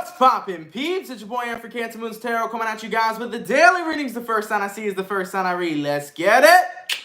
What's poppin', peeps? It's your boy Aaron for CancerMoonsTarot coming at you guys with the daily readings. The first sign I see is the first sign I read. Let's get it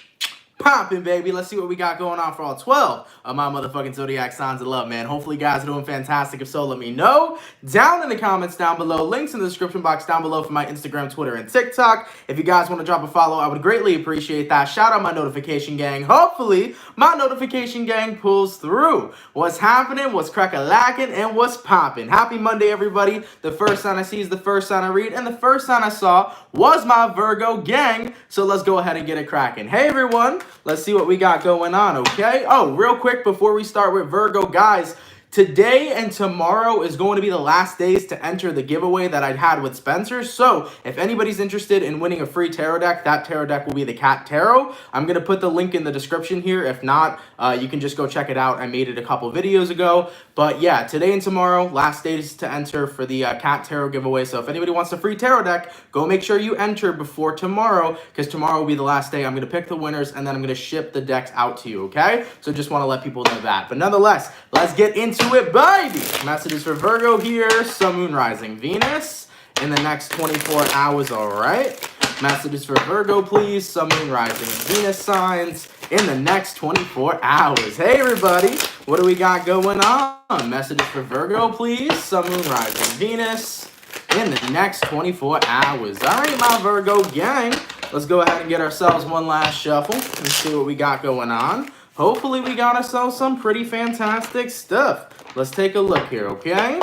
poppin', baby. Let's see what we got going on for all 12 of my motherfucking zodiac signs of love, man. Hopefully you guys are doing fantastic. If so, let me know down in the comments down below. Links in the description box down below for my Instagram, Twitter, and TikTok. If you guys want to drop a follow, I would greatly appreciate that. Shout out my notification gang. Hopefully my notification gang pulls through. What's happening, what's crack-a-lackin', and what's poppin'? Happy Monday, everybody. The first sign I see is the first sign I read, and the first sign I saw was my Virgo gang. So let's go ahead and get it cracking. Hey, everyone. Let's see what we got going on, okay? Oh, real quick before we start with Virgo, guys, today and tomorrow is going to be the last days to enter the giveaway that I had with Spencer. So if anybody's interested in winning a free tarot deck, that tarot deck will be the Cat Tarot. I'm going to put the link in the description here. If not, you can just go check it out. I made it a couple videos ago. But yeah, today and tomorrow, last days to enter for the Cat Tarot giveaway. So if anybody wants a free tarot deck, go make sure you enter before tomorrow, because tomorrow will be the last day. I'm going to pick the winners, and then I'm going to ship the decks out to you, okay? So just want to let people know that. But nonetheless, let's get into it, baby. Messages for Virgo here. Sun, Moon, Rising, Venus in the next 24 hours, all right? Messages for Virgo, please. Sun, Moon, Rising, Venus signs in the next 24 hours. Hey, everybody. What do we got going on? Messages for Virgo, please. Sun, Moon, Rising, Venus in the next 24 hours. All right, my Virgo gang. Let's go ahead and get ourselves one last shuffle and see what we got going on. Hopefully, we got ourselves some pretty fantastic stuff. Let's take a look here, okay?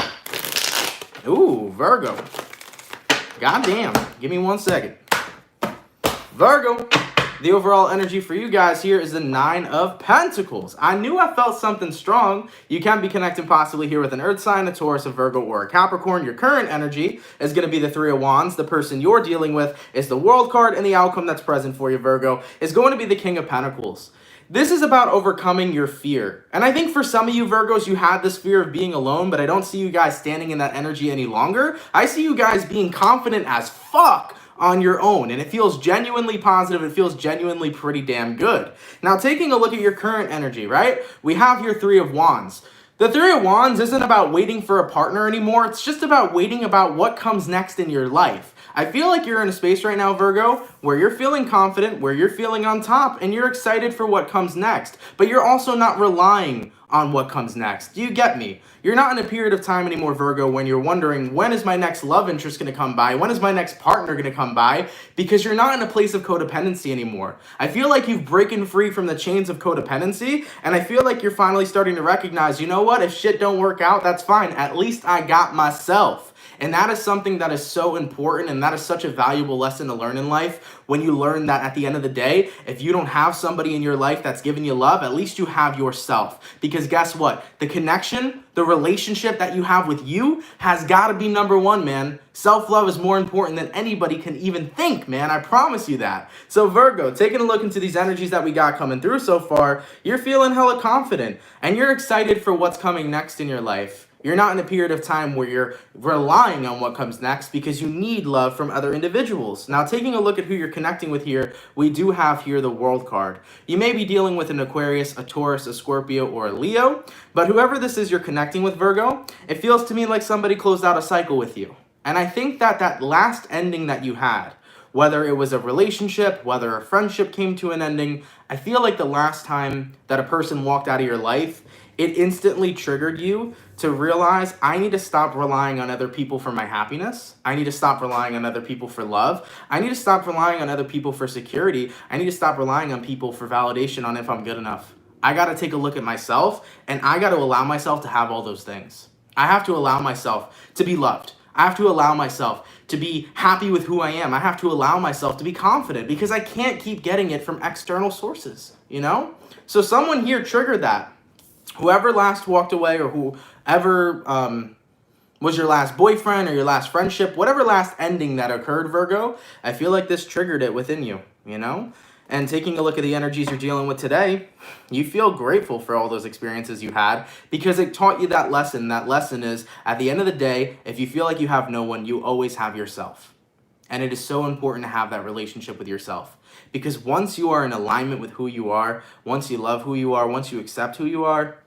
Ooh, Virgo. Goddamn. Give me 1 second. Virgo. The overall energy for you guys here is the Nine of Pentacles. I knew I felt something strong. You can be connecting possibly here with an Earth sign, a Taurus, a Virgo, or a Capricorn. Your current energy is going to be the Three of Wands. The person you're dealing with is the World card, and the outcome that's present for you, Virgo, is going to be the King of Pentacles. This is about overcoming your fear. And I think for some of you Virgos, you had this fear of being alone, but I don't see you guys standing in that energy any longer. I see you guys being confident as fuck on your own, and it feels genuinely positive. It feels genuinely pretty damn good. Now, taking a look at your current energy, right? We have your Three of Wands. The Three of Wands isn't about waiting for a partner anymore. It's just about waiting about what comes next in your life. I feel like you're in a space right now, Virgo, where you're feeling confident, where you're feeling on top, and you're excited for what comes next. But you're also not relying on what comes next. Do you get me? You're not in a period of time anymore, Virgo, when you're wondering, when is my next love interest going to come by? When is my next partner going to come by? Because you're not in a place of codependency anymore. I feel like you've broken free from the chains of codependency, and I feel like you're finally starting to recognize, you know what? If shit don't work out, that's fine. At least I got myself. And that is something that is so important, and that is such a valuable lesson to learn in life, when you learn that at the end of the day, if you don't have somebody in your life that's giving you love, at least you have yourself. Because guess what? The connection, the relationship that you have with you has got to be number one, man. Self-love is more important than anybody can even think, man. I promise you that. So Virgo, taking a look into these energies that we got coming through so far, you're feeling hella confident, and you're excited for what's coming next in your life. You're not in a period of time where you're relying on what comes next, because you need love from other individuals. Now, taking a look at who you're connecting with here, we do have here the World card. You may be dealing with an Aquarius, a Taurus, a Scorpio, or a Leo, but whoever this is you're connecting with, Virgo, it feels to me like somebody closed out a cycle with you. And I think that that last ending that you had, whether it was a relationship, whether a friendship came to an ending, I feel like the last time that a person walked out of your life, it instantly triggered you to realize, I need to stop relying on other people for my happiness. I need to stop relying on other people for love. I need to stop relying on other people for security. I need to stop relying on people for validation on if I'm good enough. I got to take a look at myself, and I got to allow myself to have all those things. I have to allow myself to be loved. I have to allow myself to be happy with who I am. I have to allow myself to be confident, because I can't keep getting it from external sources, you know? So someone here triggered that. Whoever last walked away, or whoever was your last boyfriend or your last friendship, whatever last ending that occurred, Virgo, I feel like this triggered it within you, you know? And taking a look at the energies you're dealing with today, you feel grateful for all those experiences you had, because it taught you that lesson. That lesson is, at the end of the day, if you feel like you have no one, you always have yourself. And it is so important to have that relationship with yourself. Because once you are in alignment with who you are, once you love who you are, once you accept who you are,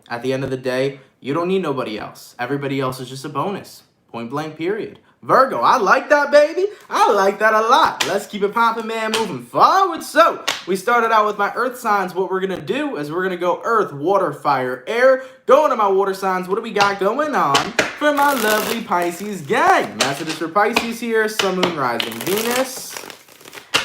at the end of the day, you don't need nobody else. Everybody else is just a bonus. Point blank period. Virgo, I like that, baby. I like that a lot. Let's keep it popping, man, moving forward. So, we started out with my earth signs. What we're going to do is we're going to go earth, water, fire, air. Going to my water signs. What do we got going on for my lovely Pisces gang? Messages for Pisces here. Sun, Moon, Rising, Venus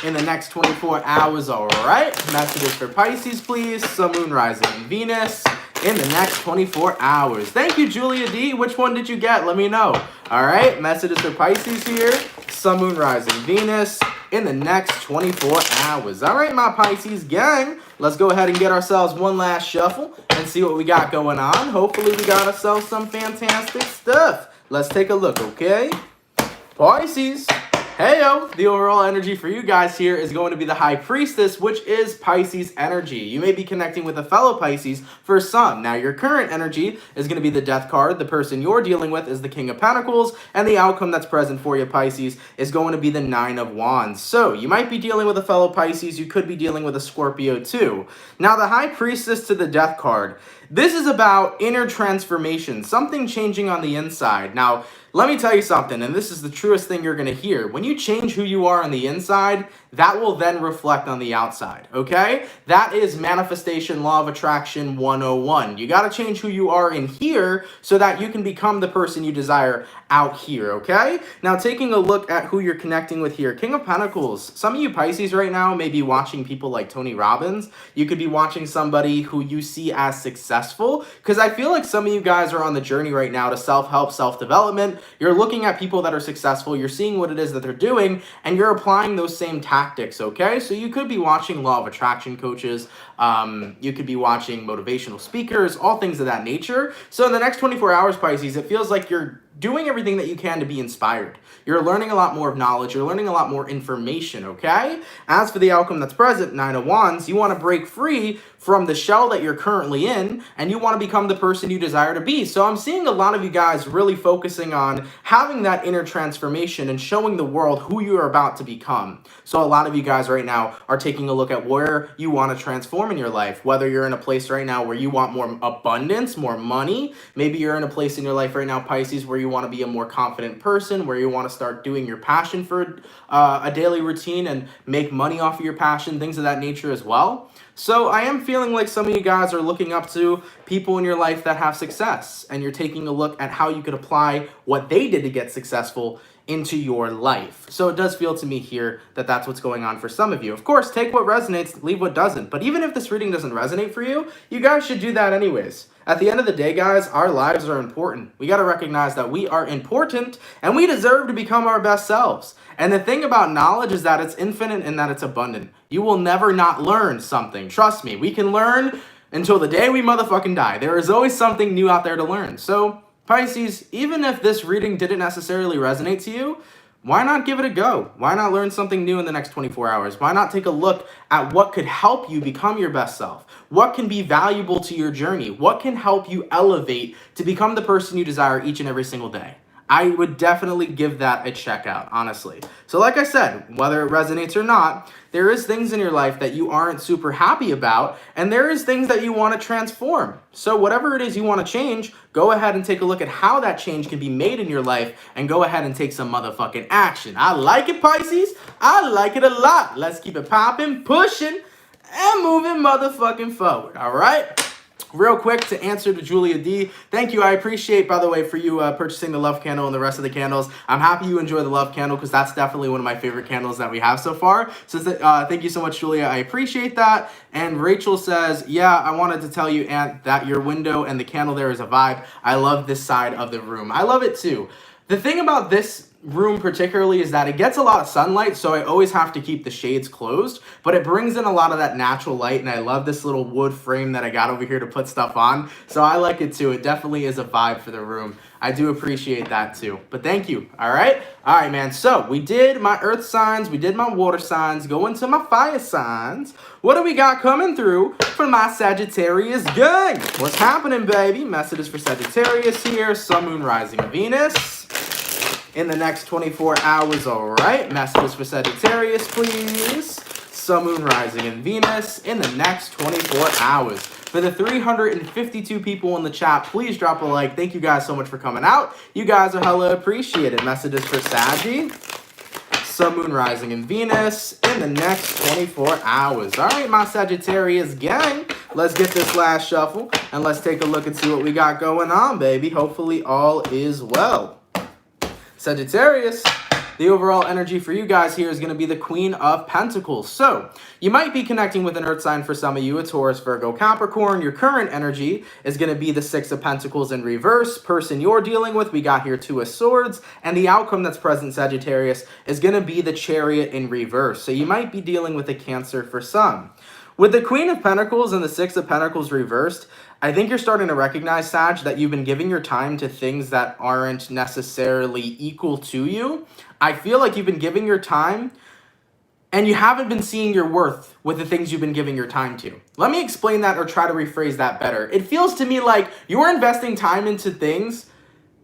in the next 24 hours, all right? Messages for Pisces, please. Sun, Moon, Rising, Venus in the next 24 hours. Thank you, Julia D. Which one did you get? Let me know. All right, messages for Pisces here. Sun, Moon, Rising, Venus in the next 24 hours. All right, my Pisces gang. Let's go ahead and get ourselves one last shuffle and see what we got going on. Hopefully, we got ourselves some fantastic stuff. Let's take a look, okay? Pisces. Heyo, the overall energy for you guys here is going to be the High Priestess, which is Pisces energy. You may be connecting with a fellow Pisces for some. Now, your current energy is going to be the Death card. The person you're dealing with is the King of Pentacles, and the outcome that's present for you, Pisces, is going to be the Nine of Wands. So, you might be dealing with a fellow Pisces. You could be dealing with a Scorpio, too. Now, the High Priestess to the Death card. This is about inner transformation, something changing on the inside. Now, let me tell you something, and this is the truest thing you're going to hear. When you change who you are on the inside, that will then reflect on the outside, okay? That is manifestation, law of attraction 101. You got to change who you are in here so that you can become the person you desire out here, okay? Now, taking a look at who you're connecting with here, King of Pentacles. Some of you Pisces right now may be watching people like Tony Robbins. You could be watching somebody who you see as successful, because I feel like some of you guys are on the journey right now to self-help, self-development. You're looking at people that are successful, you're seeing what it is that they're doing, and you're applying those same tactics, okay? So you could be watching law of attraction coaches, you could be watching motivational speakers, all things of that nature. So in the next 24 hours, Pisces, it feels like you're doing everything that you can to be inspired. You're learning a lot more of knowledge. You're learning a lot more information, okay? As for the outcome that's present, Nine of Wands, you want to break free from the shell that you're currently in, and you want to become the person you desire to be. So I'm seeing a lot of you guys really focusing on having that inner transformation and showing the world who you are about to become. So a lot of you guys right now are taking a look at where you want to transform in your life, whether you're in a place right now where you want more abundance, more money. Maybe you're in a place in your life right now, Pisces, where you want to be a more confident person, where you want to start doing your passion for a daily routine and make money off of your passion, things of that nature as well. So I am feeling like some of you guys are looking up to people in your life that have success, and you're taking a look at how you could apply what they did to get successful into your life. So it does feel to me here that that's what's going on for some of you. Of course, take what resonates, leave what doesn't. But even if this reading doesn't resonate for you, you guys should do that anyways. At the end of the day, guys, our lives are important. We got to recognize that we are important and we deserve to become our best selves. And the thing about knowledge is that it's infinite and that it's abundant. You will never not learn something. Trust me, we can learn until the day we motherfucking die. There is always something new out there to learn. So, Pisces, even if this reading didn't necessarily resonate to you, why not give it a go? Why not learn something new in the next 24 hours? Why not take a look at what could help you become your best self? What can be valuable to your journey? What can help you elevate to become the person you desire each and every single day? I would definitely give that a check out, honestly. So like I said, whether it resonates or not, there is things in your life that you aren't super happy about, and there is things that you want to transform. So whatever it is you want to change, go ahead and take a look at how that change can be made in your life, and go ahead and take some motherfucking action. I like it, Pisces. I like it a lot. Let's keep it popping, pushing, and moving motherfucking forward, all right? Real quick to answer to Julia D. Thank you. I appreciate, by the way, for you purchasing the love candle and the rest of the candles. I'm happy you enjoy the love candle because that's definitely one of my favorite candles that we have so far. So thank you so much, Julia. I appreciate that. And Rachel says, yeah, I wanted to tell you, Aunt, that your window and the candle there is a vibe. I love this side of the room. I love it too. The thing about this room particularly is that it gets a lot of sunlight, so I always have to keep the shades closed, but it brings in a lot of that natural light, and I love this little wood frame that I got over here to put stuff on, so I like it too. It definitely is a vibe for the room. I do appreciate that too, but thank you. All right, man, so we did my earth signs, we did my water signs, go into my fire signs. What do we got coming through for my Sagittarius gang? What's happening, baby? Messages for Sagittarius here, Sun, Moon, Rising, Venus in the next 24 hours, all right? Messages for Sagittarius, please. Sun, Moon, Rising, and Venus in the next 24 hours. For the 352 people in the chat, please drop a like. Thank you guys so much for coming out. You guys are hella appreciated. Messages for Saggy, Sun, Moon, Rising, and Venus in the next 24 hours. All right, my Sagittarius gang. Let's get this last shuffle, and let's take a look and see what we got going on, baby. Hopefully all is well. Sagittarius, the overall energy for you guys here is going to be the Queen of Pentacles. So, you might be connecting with an earth sign for some of you, a Taurus, Virgo, Capricorn. Your current energy is going to be the Six of Pentacles in reverse. Person you're dealing with, we got here Two of Swords. And the outcome that's present, Sagittarius, is going to be the Chariot in reverse. So, you might be dealing with a Cancer for some. With the Queen of Pentacles and the Six of Pentacles reversed, I think you're starting to recognize, Sag, that you've been giving your time to things that aren't necessarily equal to you. I feel like you've been giving your time and you haven't been seeing your worth with the things you've been giving your time to. Let me explain that or try to rephrase that better. It feels to me like you're investing time into things,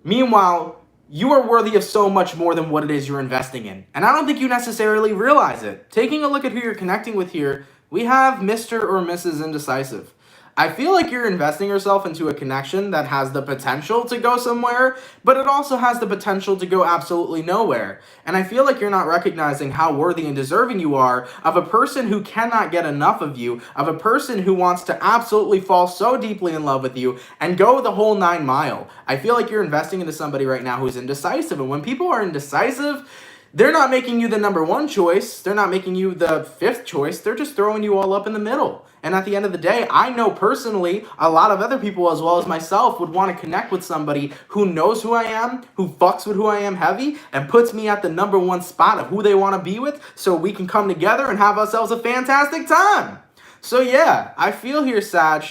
meanwhile, you are worthy of so much more than what it is you're investing in. And I don't think you necessarily realize it. Taking a look at who you're connecting with here, we have Mr. or Mrs. Indecisive. I feel like you're investing yourself into a connection that has the potential to go somewhere, but it also has the potential to go absolutely nowhere. And I feel like you're not recognizing how worthy and deserving you are of a person who cannot get enough of you, of a person who wants to absolutely fall so deeply in love with you and go the whole 9 mile. I feel like you're investing into somebody right now who's indecisive. And when people are indecisive, they're not making you the number 1 choice. They're not making you the 5th choice. They're just throwing you all up in the middle. And at the end of the day, I know personally, a lot of other people as well as myself would want to connect with somebody who knows who I am, who fucks with who I am heavy, and puts me at the number 1 spot of who they want to be with so we can come together and have ourselves a fantastic time. So yeah, I feel here, Sag,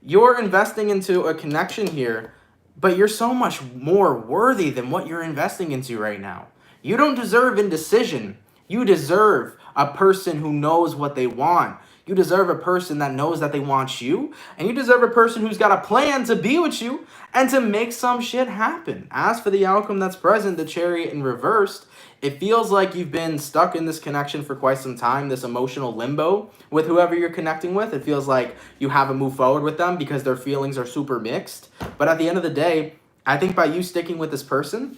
you're investing into a connection here, but you're so much more worthy than what you're investing into right now. You don't deserve indecision. You deserve a person who knows what they want. You deserve a person that knows that they want you. And you deserve a person who's got a plan to be with you and to make some shit happen. As for the outcome that's present, the Chariot in reversed, it feels like you've been stuck in this connection for quite some time, this emotional limbo with whoever you're connecting with. It feels like you haven't moved forward with them because their feelings are super mixed. But at the end of the day, I think by you sticking with this person,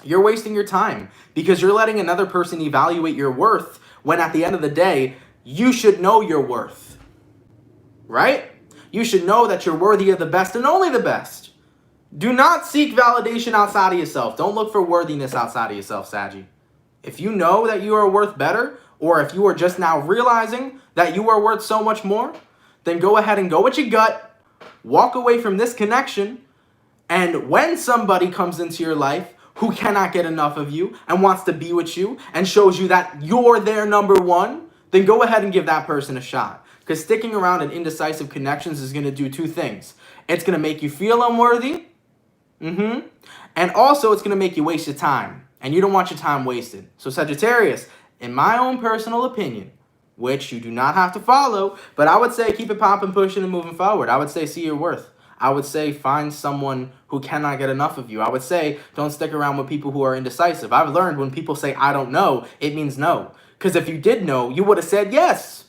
you're wasting your time because you're letting another person evaluate your worth when at the end of the day, you should know your worth, right? You should know that you're worthy of the best and only the best. Do not seek validation outside of yourself. Don't look for worthiness outside of yourself, Saggy. If you know that you are worth better, or if you are just now realizing that you are worth so much more, then go ahead and go with your gut, walk away from this connection, and when somebody comes into your life who cannot get enough of you and wants to be with you and shows you that you're their number 1, then go ahead and give that person a shot. Because sticking around in indecisive connections is going to do 2 things. It's going to make you feel unworthy, and also it's going to make you waste your time. And you don't want your time wasted. So Sagittarius, in my own personal opinion, which you do not have to follow, but I would say keep it popping, pushing, and moving forward. I would say see your worth. I would say find someone who cannot get enough of you. I would say don't stick around with people who are indecisive. I've learned when people say I don't know, it means no. Because if you did know, you would have said yes.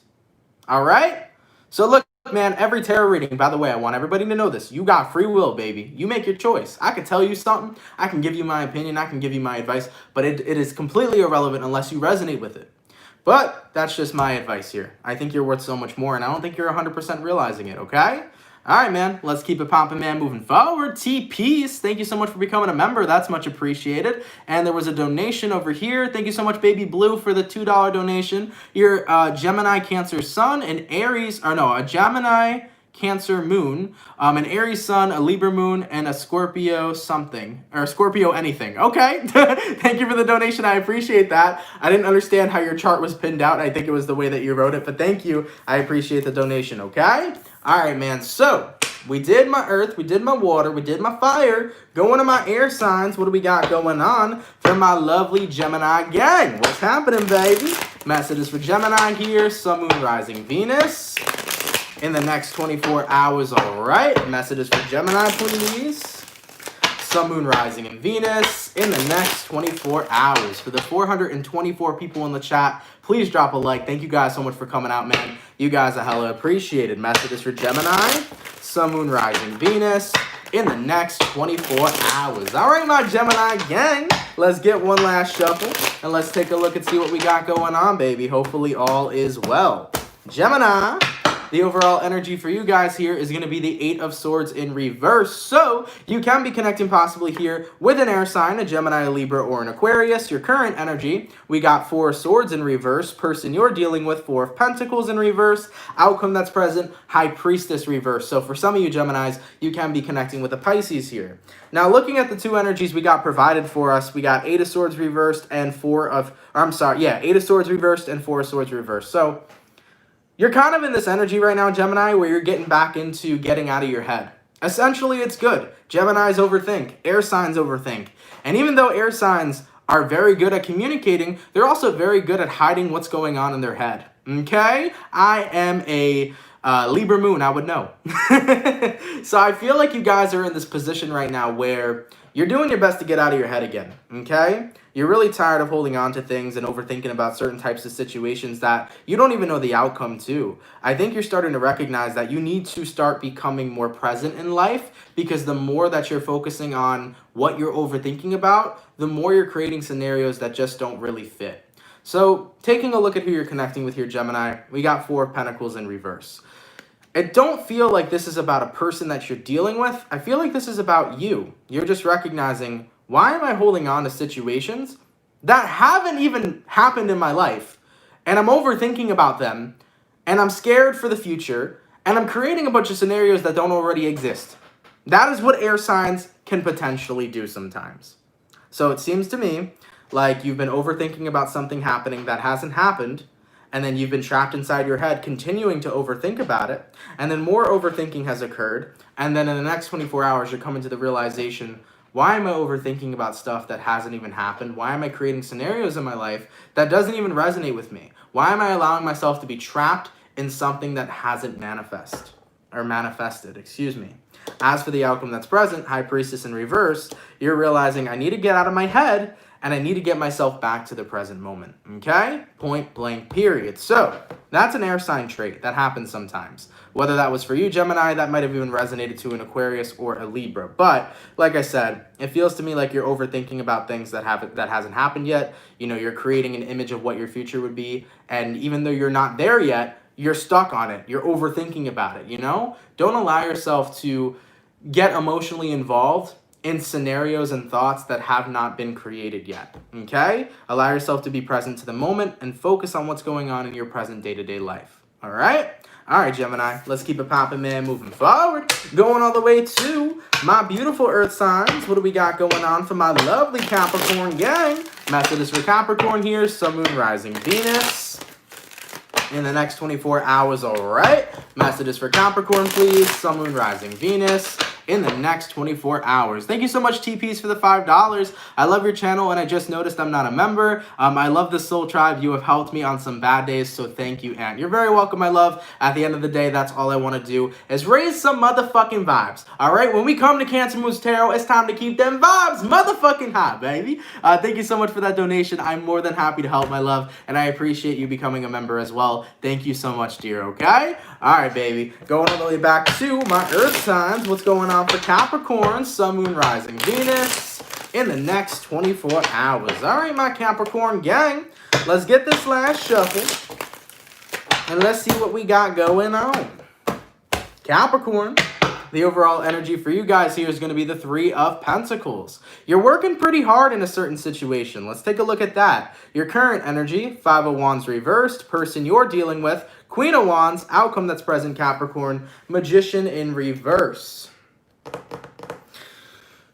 All right? So look, man, every tarot reading, by the way, I want everybody to know this. You got free will, baby. You make your choice. I can tell you something. I can give you my opinion. I can give you my advice. But it is completely irrelevant unless you resonate with it. But that's just my advice here. I think you're worth so much more, and I don't think you're 100% realizing it, okay? All right, man. Let's keep it popping, man. Moving forward. T-Peace. Thank you so much for becoming a member. That's much appreciated. And there was a donation over here. Thank you so much, Baby Blue, for the $2 donation. Your Gemini, Cancer, Sun, and Aries, or no, a Gemini, Cancer, Moon, an Aries Sun, a Libra Moon, and a Scorpio something, or Scorpio anything. Okay. Thank you for the donation. I appreciate that. I didn't understand how your chart was pinned out. I think it was the way that you wrote it, but thank you. I appreciate the donation, okay? All right, man. So we did my earth, we did my water, we did my fire. Going to my air signs. What do we got going on for my lovely Gemini gang? What's happening, baby? Messages for Gemini here. Sun, Moon, Rising, Venus in the next 24 hours. All right. Messages for Gemini, please. Sun, Moon, Rising, and Venus in the next 24 hours. For the 424 people in the chat, please drop a like. Thank you guys so much for coming out, man. You guys are hella appreciated. Message is for Gemini, Sun, Moon, Rising, Venus in the next 24 hours. All right, my Gemini gang, let's get one last shuffle and let's take a look and see what we got going on, baby. Hopefully all is well. Gemini, the overall energy for you guys here is going to be the 8 of Swords in reverse. So you can be connecting possibly here with an air sign, a Gemini, a Libra, or an Aquarius. Your current energy, we got 4 of Swords in reverse. Person you're dealing with, 4 of Pentacles in reverse. Outcome that's present, High Priestess reverse. So for some of you Geminis, you can be connecting with a Pisces here. Now looking at the 2 energies we got provided for us, we got 8 of Swords reversed and 8 of Swords reversed and 4 of Swords reversed. So you're kind of in this energy right now, Gemini, where you're getting back into getting out of your head. Essentially, it's good. Geminis overthink. Air signs overthink. And even though air signs are very good at communicating, they're also very good at hiding what's going on in their head. Okay? I am a Libra Moon, I would know. So I feel like you guys are in this position right now where you're doing your best to get out of your head again. Okay? You're really tired of holding on to things and overthinking about certain types of situations that you don't even know the outcome to. I think you're starting to recognize that you need to start becoming more present in life, because the more that you're focusing on what you're overthinking about, the more you're creating scenarios that just don't really fit. So taking a look at who you're connecting with here, Gemini, we got 4 of Pentacles in reverse. I don't feel like this is about a person that you're dealing with. I feel like this is about you. You're just recognizing, why am I holding on to situations that haven't even happened in my life? And I'm overthinking about them, and I'm scared for the future, and I'm creating a bunch of scenarios that don't already exist. That is what air signs can potentially do sometimes. So it seems to me like you've been overthinking about something happening that hasn't happened, and then you've been trapped inside your head continuing to overthink about it, and then more overthinking has occurred, and then in the next 24 hours you're coming to the realization, why am I overthinking about stuff that hasn't even happened? Why am I creating scenarios in my life that doesn't even resonate with me? Why am I allowing myself to be trapped in something that hasn't manifested, excuse me. As for the outcome that's present, High Priestess in reverse, you're realizing I need to get out of my head and I need to get myself back to the present moment, okay? Point blank, period. So that's an air sign trait that happens sometimes. Whether that was for you, Gemini, that might have even resonated to an Aquarius or a Libra. But like I said, it feels to me like you're overthinking about things that hasn't happened yet. You know, you're creating an image of what your future would be. And even though you're not there yet, you're stuck on it. You're overthinking about it, you know? Don't allow yourself to get emotionally involved in scenarios and thoughts that have not been created yet, okay? Allow yourself to be present to the moment and focus on what's going on in your present day-to-day life, all right? All right, Gemini, let's keep it popping, man, moving forward. Going all the way to my beautiful earth signs. What do we got going on for my lovely Capricorn gang? Method is for Capricorn here, Sun, Moon, Rising, Venus in the next 24 hours, all right? Message is for Capricorn, please. Sun, Moon, Rising, Venus in the next 24 hours. Thank you so much, TPs, for the $5. I love your channel, and I just noticed I'm not a member. I love the Soul Tribe. You have helped me on some bad days, so thank you, Aunt. You're very welcome, my love. At the end of the day, that's all I want to do is raise some motherfucking vibes, all right? When we come to CancerMoonsTarot, it's time to keep them vibes motherfucking high, baby. Thank you so much for that donation. I'm more than happy to help, my love, and I appreciate you becoming a member as well. Thank you so much, dear, okay? All right, baby. Going all the way back to my earth signs. What's going on for Capricorn, Sun, Moon, Rising, Venus in the next 24 hours. All right, my Capricorn gang, let's get this last shuffle and let's see what we got going on. Capricorn, the overall energy for you guys here is going to be the 3 of Pentacles. You're working pretty hard in a certain situation. Let's take a look at that. Your current energy, 5 of Wands reversed. Person you're dealing with, Queen of Wands. Outcome that's present, Capricorn, Magician in reverse.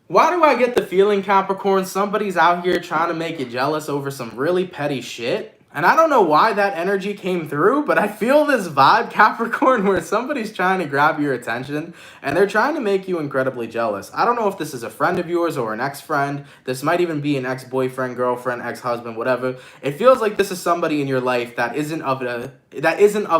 Why do I get the feeling, Capricorn, somebody's out here trying to make you jealous over some really petty shit? And I don't know why that energy came through, but I feel this vibe, Capricorn, where somebody's trying to grab your attention and they're trying to make you incredibly jealous. I don't know if this is a friend of yours or an ex-friend. This might even be an ex-boyfriend, girlfriend, ex-husband, whatever. It feels like this is somebody in your life that isn't of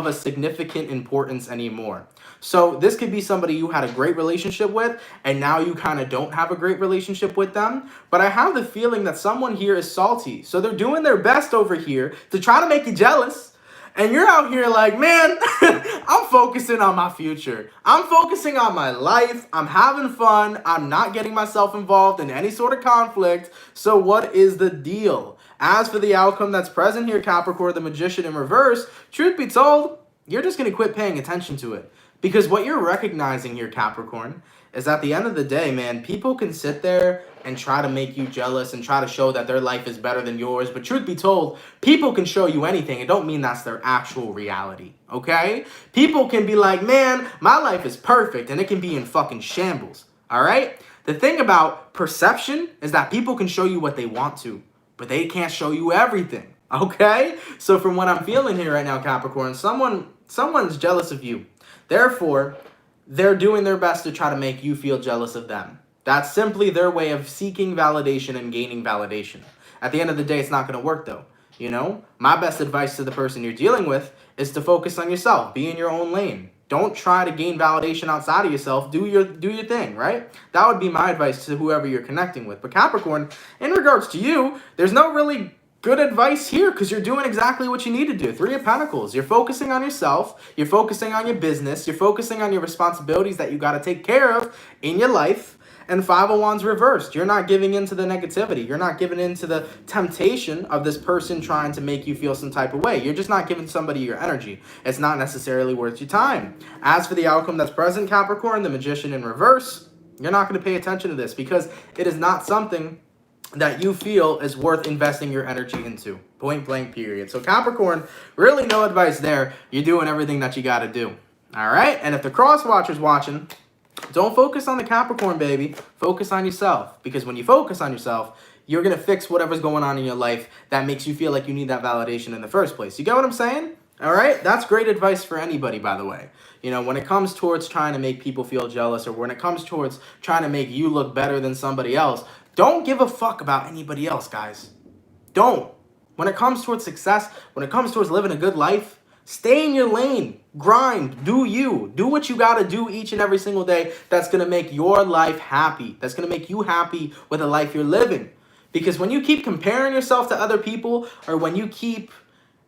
a significant importance anymore. So this could be somebody you had a great relationship with, and now you kind of don't have a great relationship with them. But I have the feeling that someone here is salty. So they're doing their best over here to try to make you jealous. And you're out here like, man, I'm focusing on my future. I'm focusing on my life. I'm having fun. I'm not getting myself involved in any sort of conflict. So what is the deal? As for the outcome that's present here, Capricorn, the Magician in reverse, truth be told, you're just going to quit paying attention to it. Because what you're recognizing here, Capricorn, is at the end of the day, man, people can sit there and try to make you jealous and try to show that their life is better than yours. But truth be told, people can show you anything. It don't mean that's their actual reality, okay? People can be like, man, my life is perfect, and it can be in fucking shambles, all right? The thing about perception is that people can show you what they want to, but they can't show you everything, okay? So from what I'm feeling here right now, Capricorn, someone's jealous of you. Therefore, they're doing their best to try to make you feel jealous of them. That's simply their way of seeking validation and gaining validation. At the end of the day, it's not going to work, though. You know, my best advice to the person you're dealing with is to focus on yourself. Be in your own lane. Don't try to gain validation outside of yourself. Do your thing, right? That would be my advice to whoever you're connecting with. But Capricorn, in regards to you, there's no really good advice here because you're doing exactly what you need to do. Three of Pentacles. You're focusing on yourself. You're focusing on your business. You're focusing on your responsibilities that you got to take care of in your life. And Five of Wands reversed. You're not giving in to the negativity. You're not giving in to the temptation of this person trying to make you feel some type of way. You're just not giving somebody your energy. It's not necessarily worth your time. As for the outcome that's present, Capricorn, the Magician in reverse, you're not going to pay attention to this because it is not something that you feel is worth investing your energy into. Point blank, period. So Capricorn, really no advice there. You're doing everything that you got to do. All right? And if the cross watcher's watching, don't focus on the Capricorn, baby. Focus on yourself. Because when you focus on yourself, you're going to fix whatever's going on in your life that makes you feel like you need that validation in the first place. You get what I'm saying? All right? That's great advice for anybody, by the way. You know, when it comes towards trying to make people feel jealous or when it comes towards trying to make you look better than somebody else, don't give a fuck about anybody else, guys. Don't. When it comes towards success, when it comes towards living a good life, stay in your lane. Grind. Do you. Do what you got to do each and every single day that's going to make your life happy. That's going to make you happy with the life you're living. Because when you keep comparing yourself to other people or when you keep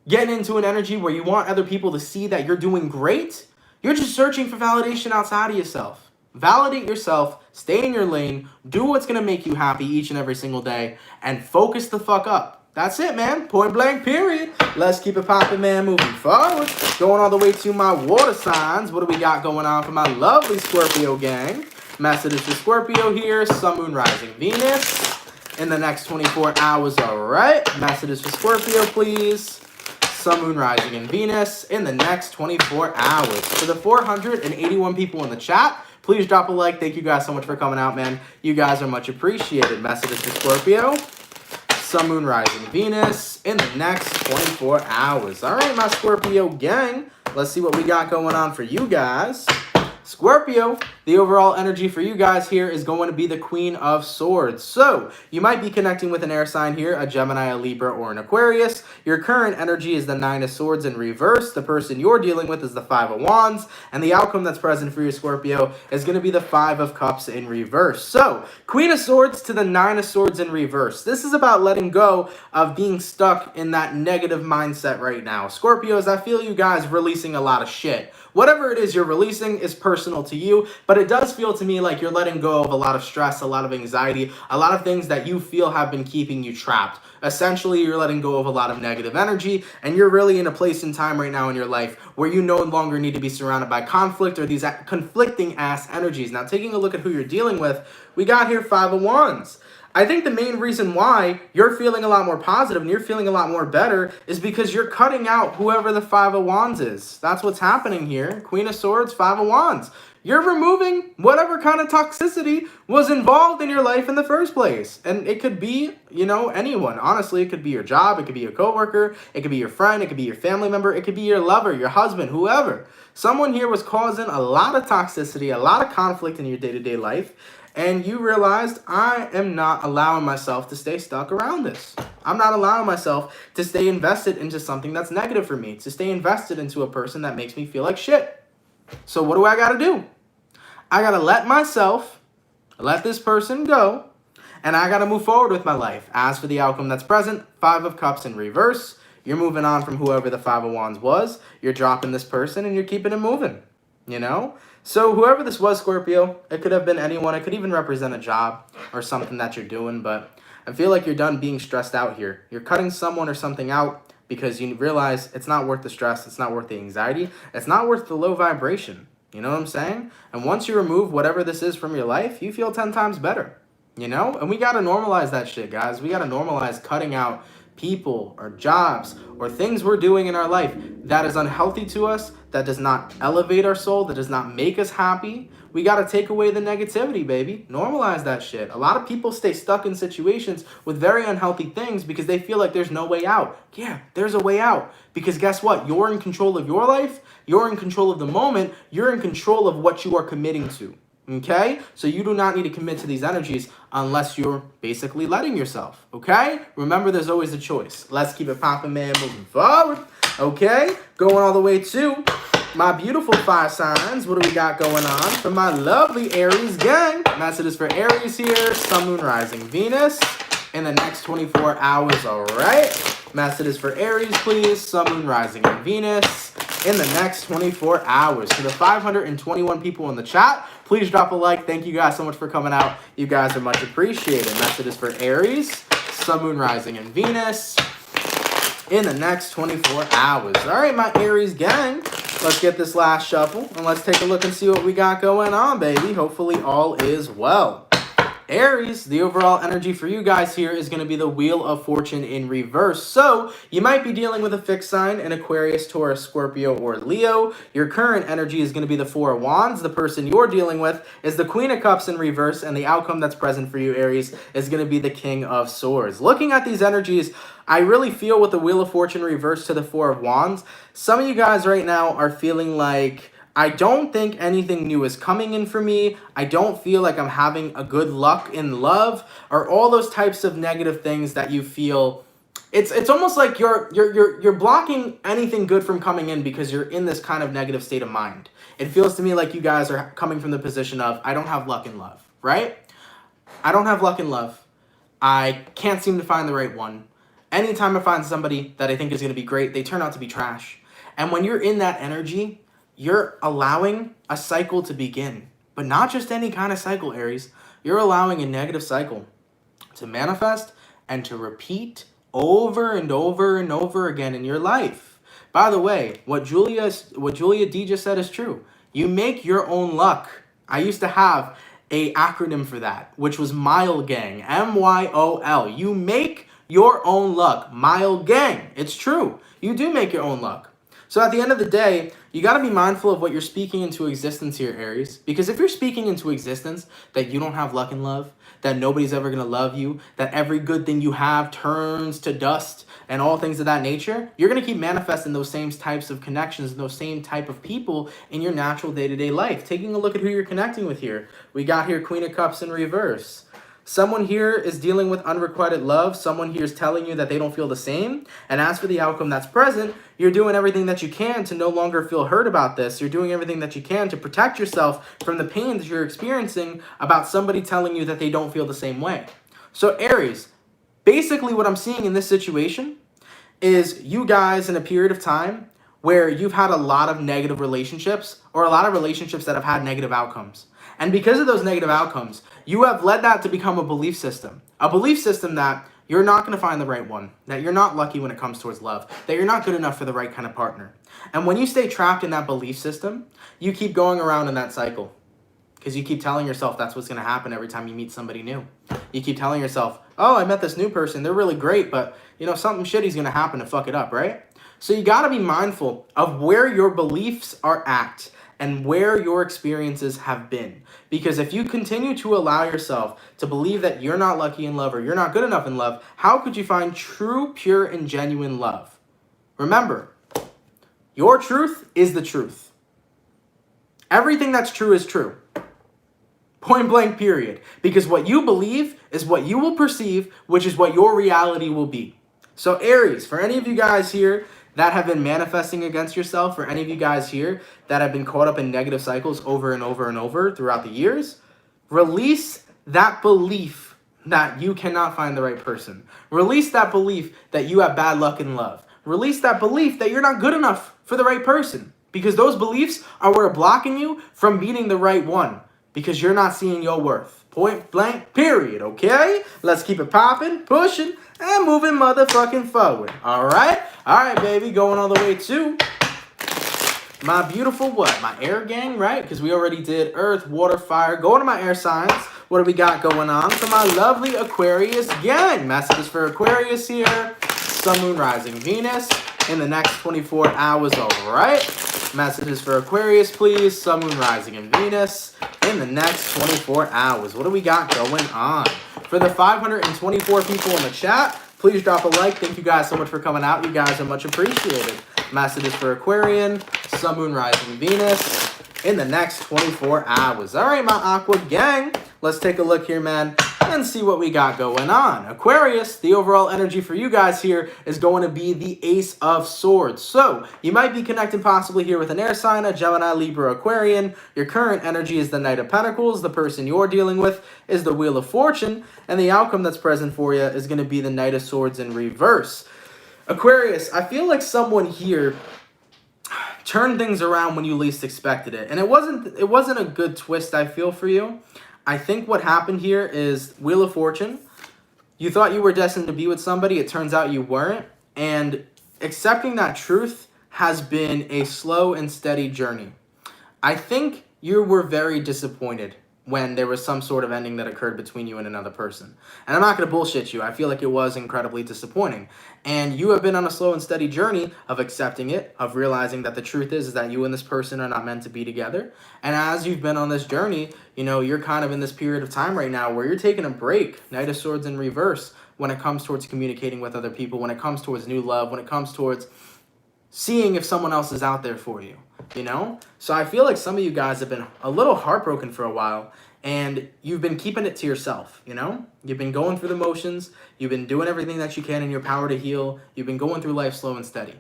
getting into an energy where you want other people to see that you're doing great, you're just searching for validation outside of yourself. Validate yourself, stay in your lane, do what's going to make you happy each and every single day, and focus the fuck up. That's it, man. Point blank, period. Let's keep it popping, man. Moving forward. Going all the way to my water signs. What do we got going on for my lovely Scorpio gang? Messages for Scorpio here. Sun, Moon, Rising, Venus. In the next 24 hours, all right. Messages for Scorpio, please. Sun, Moon, Rising, and Venus in the next 24 hours. For the 481 people in the chat, please drop a like. Thank you guys so much for coming out, man. You guys are much appreciated. Messages for Scorpio. Sun, Moon, Rising, Venus in the next 24 hours. All right, my Scorpio gang. Let's see what we got going on for you guys. Scorpio, the overall energy for you guys here is going to be the Queen of Swords. So, you might be connecting with an air sign here, a Gemini, a Libra, or an Aquarius. Your current energy is the Nine of Swords in reverse. The person you're dealing with is the Five of Wands. And the outcome that's present for your Scorpio is going to be the Five of Cups in reverse. So, Queen of Swords to the Nine of Swords in reverse. This is about letting go of being stuck in that negative mindset right now. Scorpios, I feel you guys releasing a lot of shit. Whatever it is you're releasing is personal to you, but it does feel to me like you're letting go of a lot of stress, a lot of anxiety, a lot of things that you feel have been keeping you trapped. Essentially, you're letting go of a lot of negative energy, and you're really in a place in time right now in your life where you no longer need to be surrounded by conflict or these conflicting ass energies. Now, taking a look at who you're dealing with, we got here Five of Wands. I think the main reason why you're feeling a lot more positive and you're feeling a lot more better is because you're cutting out whoever the Five of Wands is. That's what's happening here. Queen of Swords, Five of Wands. You're removing whatever kind of toxicity was involved in your life in the first place. And it could be, you know, anyone. Honestly, it could be your job. It could be your coworker. It could be your friend. It could be your family member. It could be your lover, your husband, whoever. Someone here was causing a lot of toxicity, a lot of conflict in your day-to-day life. And you realized, I am not allowing myself to stay stuck around this. I'm not allowing myself to stay invested into something that's negative for me, to stay invested into a person that makes me feel like shit. So what do I got to do? I got to let this person go, and I got to move forward with my life. As for the outcome that's present, Five of Cups in reverse. You're moving on from whoever the Five of Wands was. You're dropping this person, and you're keeping it moving, you know? So whoever this was, Scorpio, it could have been anyone. It could even represent a job or something that you're doing, but I feel like you're done being stressed out here. You're cutting someone or something out because you realize it's not worth the stress. It's not worth the anxiety. It's not worth the low vibration. You know what I'm saying? And once you remove whatever this is from your life, you feel 10 times better, you know? And we got to normalize that shit, guys. We got to normalize cutting out people or jobs or things we're doing in our life that is unhealthy to us, that does not elevate our soul, that does not make us happy. We got to take away the negativity, baby. Normalize that shit. A lot of people stay stuck in situations with very unhealthy things because they feel like there's no way out. Yeah, there's a way out. Because guess what? You're in control of your life. You're in control of the moment. You're in control of what you are committing to. Okay? So you do not need to commit to these energies unless you're basically letting yourself. Okay? Remember, there's always a choice. Let's keep it popping, man, moving forward. Okay? Going all the way to my beautiful fire signs. What do we got going on for my lovely Aries gang? Message is for Aries here. Sun, Moon, Rising, Venus in the next 24 hours. All right? Message is for Aries, please. Sun, Moon, Rising, and Venus in the next 24 hours. To the 521 people in the chat, please drop a like. Thank you guys so much for coming out. You guys are much appreciated. Message is for Aries, Sun, Moon, Rising, and Venus in the next 24 hours. All right, my Aries gang, let's get this last shuffle and let's take a look and see what we got going on, baby. Hopefully all is well. Aries, the overall energy for you guys here is going to be the Wheel of Fortune in reverse. So you might be dealing with a fixed sign, an Aquarius, Taurus, Scorpio, or Leo. Your current energy is going to be the Four of Wands. The person you're dealing with is the Queen of Cups in reverse, and the outcome that's present for you, Aries, is going to be the King of Swords. Looking at these energies, I really feel with the Wheel of Fortune reverse to the Four of Wands, some of you guys right now are feeling like, I don't think anything new is coming in for me. I don't feel like I'm having a good luck in love, or all those types of negative things that you feel. It's almost like you're blocking anything good from coming in because you're in this kind of negative state of mind. It feels to me like you guys are coming from the position of, I don't have luck in love, right? I don't have luck in love. I can't seem to find the right one. Anytime I find somebody that I think is going to be great, they turn out to be trash. And when you're in that energy, you're allowing a cycle to begin. But not just any kind of cycle, Aries. You're allowing a negative cycle to manifest and to repeat over and over and over again in your life. By the way, what Julia D just said is true. You make your own luck. I used to have a acronym for that, which was MILE Gang. M-Y-O-L. You make your own luck. MILE Gang. It's true. You do make your own luck. So at the end of the day, you got to be mindful of what you're speaking into existence here, Aries. Because if you're speaking into existence that you don't have luck in love, that nobody's ever going to love you, that every good thing you have turns to dust, and all things of that nature, you're going to keep manifesting those same types of connections and those same type of people in your natural day-to-day life. Taking a look at who you're connecting with here. We got here Queen of Cups in reverse. Someone here is dealing with unrequited love. Someone here is telling you that they don't feel the same. And as for the outcome that's present, you're doing everything that you can to no longer feel hurt about this. You're doing everything that you can to protect yourself from the pain that you're experiencing about somebody telling you that they don't feel the same way. So Aries, basically what I'm seeing in this situation is you guys in a period of time where you've had a lot of negative relationships, or a lot of relationships that have had negative outcomes. And because of those negative outcomes, you have led that to become a belief system. A belief system that you're not going to find the right one, that you're not lucky when it comes towards love, that you're not good enough for the right kind of partner. And when you stay trapped in that belief system, you keep going around in that cycle. Because you keep telling yourself that's what's going to happen every time you meet somebody new. You keep telling yourself, oh, I met this new person, they're really great, but you know, something shitty's going to happen to fuck it up, right? So you got to be mindful of where your beliefs are at and where your experiences have been. Because if you continue to allow yourself to believe that you're not lucky in love or you're not good enough in love, how could you find true, pure, and genuine love? Remember, your truth is the truth. Everything that's true is true. Point blank, period. Because what you believe is what you will perceive, which is what your reality will be. So Aries, for any of you guys here that have been manifesting against yourself, for any of you guys here that have been caught up in negative cycles over and over and over throughout the years, release that belief that you cannot find the right person. Release that belief that you have bad luck in love. Release that belief that you're not good enough for the right person. Because those beliefs are what are blocking you from meeting the right one. Because you're not seeing your worth. Point blank, period, okay? Let's keep it popping, pushing, and moving motherfucking forward. All right? All right, baby, going all the way to my beautiful what? My air gang, right? Because we already did earth, water, fire. Going to my air signs. What do we got going on for my lovely Aquarius gang? Messages for Aquarius here. Sun, Moon, Rising, Venus in the next 24 hours, all right? Messages for Aquarius, please. Sun, Moon, Rising, and Venus in the next 24 hours. What do we got going on? For the 524 people in the chat, please drop a like. Thank you guys so much for coming out. You guys are much appreciated. Messages for Aquarian, Sun, Moon, Rising, Venus in the next 24 hours. All right, my Aqua gang. Let's take a look here, man, and see what we got going on. Aquarius, the overall energy for you guys here is going to be the Ace of Swords. So you might be connecting possibly here with an air sign, a Gemini, Libra, Aquarian. Your current energy is the Knight of Pentacles. The person you're dealing with is the Wheel of Fortune. And the outcome that's present for you is going to be the Knight of Swords in reverse. Aquarius, I feel like someone here turned things around when you least expected it. And it wasn't a good twist, I feel, for you. I think what happened here is Wheel of Fortune. You thought you were destined to be with somebody. It turns out you weren't. And accepting that truth has been a slow and steady journey. I think you were very disappointed when there was some sort of ending that occurred between you and another person. And I'm not going to bullshit you. I feel like it was incredibly disappointing. And you have been on a slow and steady journey of accepting it, of realizing that the truth is that you and this person are not meant to be together. And as you've been on this journey, you know, you're kind of in this period of time right now where you're taking a break, Knight of Swords in reverse, when it comes towards communicating with other people, when it comes towards new love, when it comes towards seeing if someone else is out there for you, you know? So I feel like some of you guys have been a little heartbroken for a while, and you've been keeping it to yourself, you know? You've been going through the motions, you've been doing everything that you can in your power to heal, you've been going through life slow and steady.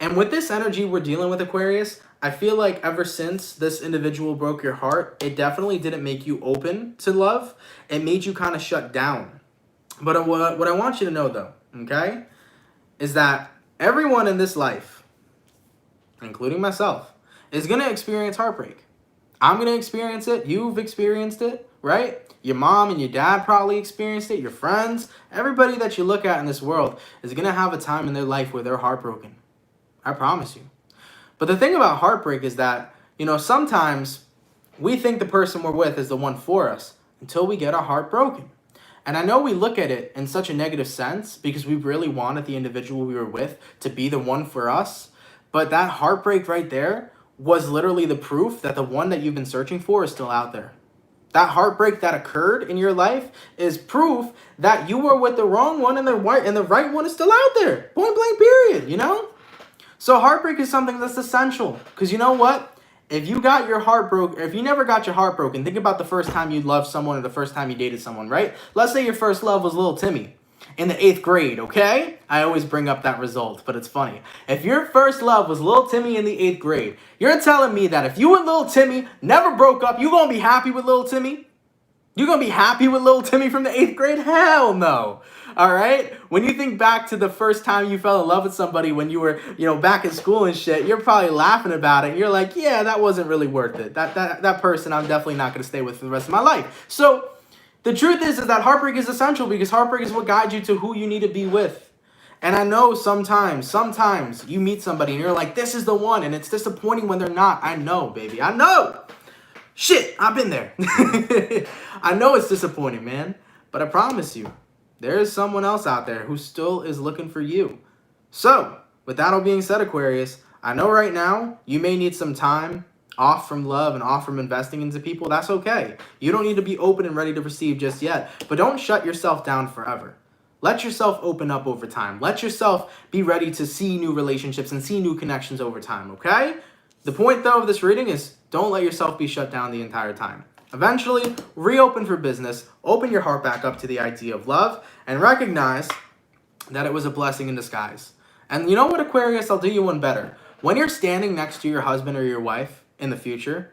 And with this energy we're dealing with, Aquarius, I feel like ever since this individual broke your heart, it definitely didn't make you open to love. It made you kind of shut down. But what I want you to know, though, okay, is that everyone in this life, including myself, is going to experience heartbreak. I'm going to experience it. You've experienced it, right? Your mom and your dad probably experienced it. Your friends, everybody that you look at in this world is going to have a time in their life where they're heartbroken. I promise you. But the thing about heartbreak is that, you know, sometimes we think the person we're with is the one for us until we get our heart broken. And I know we look at it in such a negative sense because we really wanted the individual we were with to be the one for us. But that heartbreak right there was literally the proof that the one that you've been searching for is still out there. That heartbreak that occurred in your life is proof that you were with the wrong one and the right one is still out there. Point blank, period, you know? So heartbreak is something that's essential. Because you know what? If you got your heart broken, if you never got your heart broken, think about the first time you loved someone or the first time you dated someone, right? Let's say your first love was little Timmy in the 8th grade, okay? I always bring up that result, but it's funny. If your first love was little Timmy in the 8th grade, you're telling me that if you and little Timmy never broke up, you gonna be happy with little Timmy? You gonna be happy with little Timmy from the 8th grade? Hell no. All right? When you think back to the first time you fell in love with somebody when you were, you know, back in school and shit, you're probably laughing about it. You're like, yeah, that wasn't really worth it. That person I'm definitely not gonna stay with for the rest of my life. So the truth is that heartbreak is essential because heartbreak is what guides you to who you need to be with. And I know sometimes you meet somebody and you're like, this is the one, and it's disappointing when they're not. I know, baby. I know. Shit, I've been there. I know it's disappointing, man. But I promise you, there is someone else out there who still is looking for you. So, with that all being said, Aquarius, I know right now you may need some time off from love and off from investing into people, that's okay. You don't need to be open and ready to receive just yet, but don't shut yourself down forever. Let yourself open up over time. Let yourself be ready to see new relationships and see new connections over time, okay? The point, though, of this reading is don't let yourself be shut down the entire time. Eventually, reopen for business, open your heart back up to the idea of love, and recognize that it was a blessing in disguise. And you know what, Aquarius? I'll do you one better. When you're standing next to your husband or your wife in the future,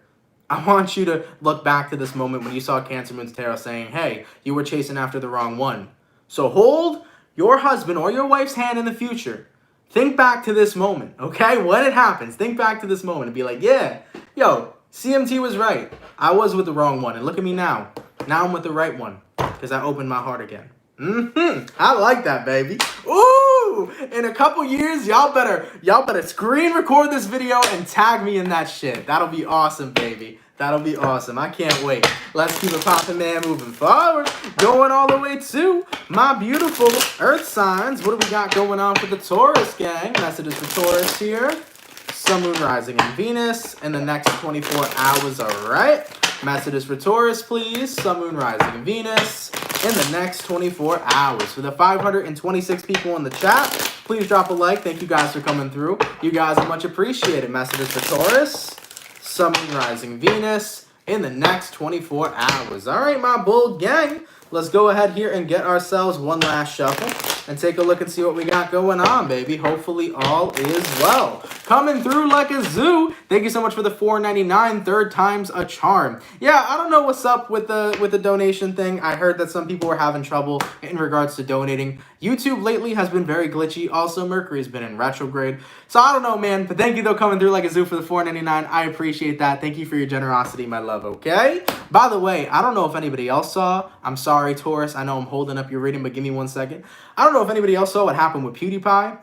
I want you to look back to this moment when you saw CancerMoonsTarot saying, hey, you were chasing after the wrong one. So hold your husband or your wife's hand in the future. Think back to this moment, okay? When it happens, think back to this moment and be like, yeah, yo, CMT was right. I was with the wrong one, and look at me now. Now I'm with the right one because I opened my heart again. I like that, baby. Ooh, in a couple years, y'all better screen record this video and tag me in that shit. That'll be awesome, baby. That'll be awesome. I can't wait. Let's keep it popping, man, moving forward. Going all the way to my beautiful earth signs. What do we got going on for the Taurus gang? Messages for Taurus here. Sun, Moon, Rising, and Venus in the next 24 hours, all right? Messages for Taurus, please. Sun, Moon, Rising, and Venus in the next 24 hours. For the 526 people in the chat, please drop a like. Thank you guys for coming through. You guys are much appreciated. Messages for Taurus, Sun, Moon, Rising, Venus in the next 24 hours. All right, my bull gang. Let's go ahead here and get ourselves one last shuffle and take a look and see what we got going on, baby. Hopefully all is well. Coming through like a zoo. Thank you so much for the $4.99. Third time's a charm. Yeah, I don't know what's up with the donation thing. I heard that some people were having trouble in regards to donating. YouTube lately has been very glitchy. Also, Mercury's been in retrograde. So I don't know, man. But thank you, though, coming through like a zoo for the $4.99. I appreciate that. Thank you for your generosity, my love, okay? By the way, I don't know if anybody else saw. I'm sorry, Taurus. I know I'm holding up your reading, but give me 1 second. I don't know if anybody else saw what happened with PewDiePie.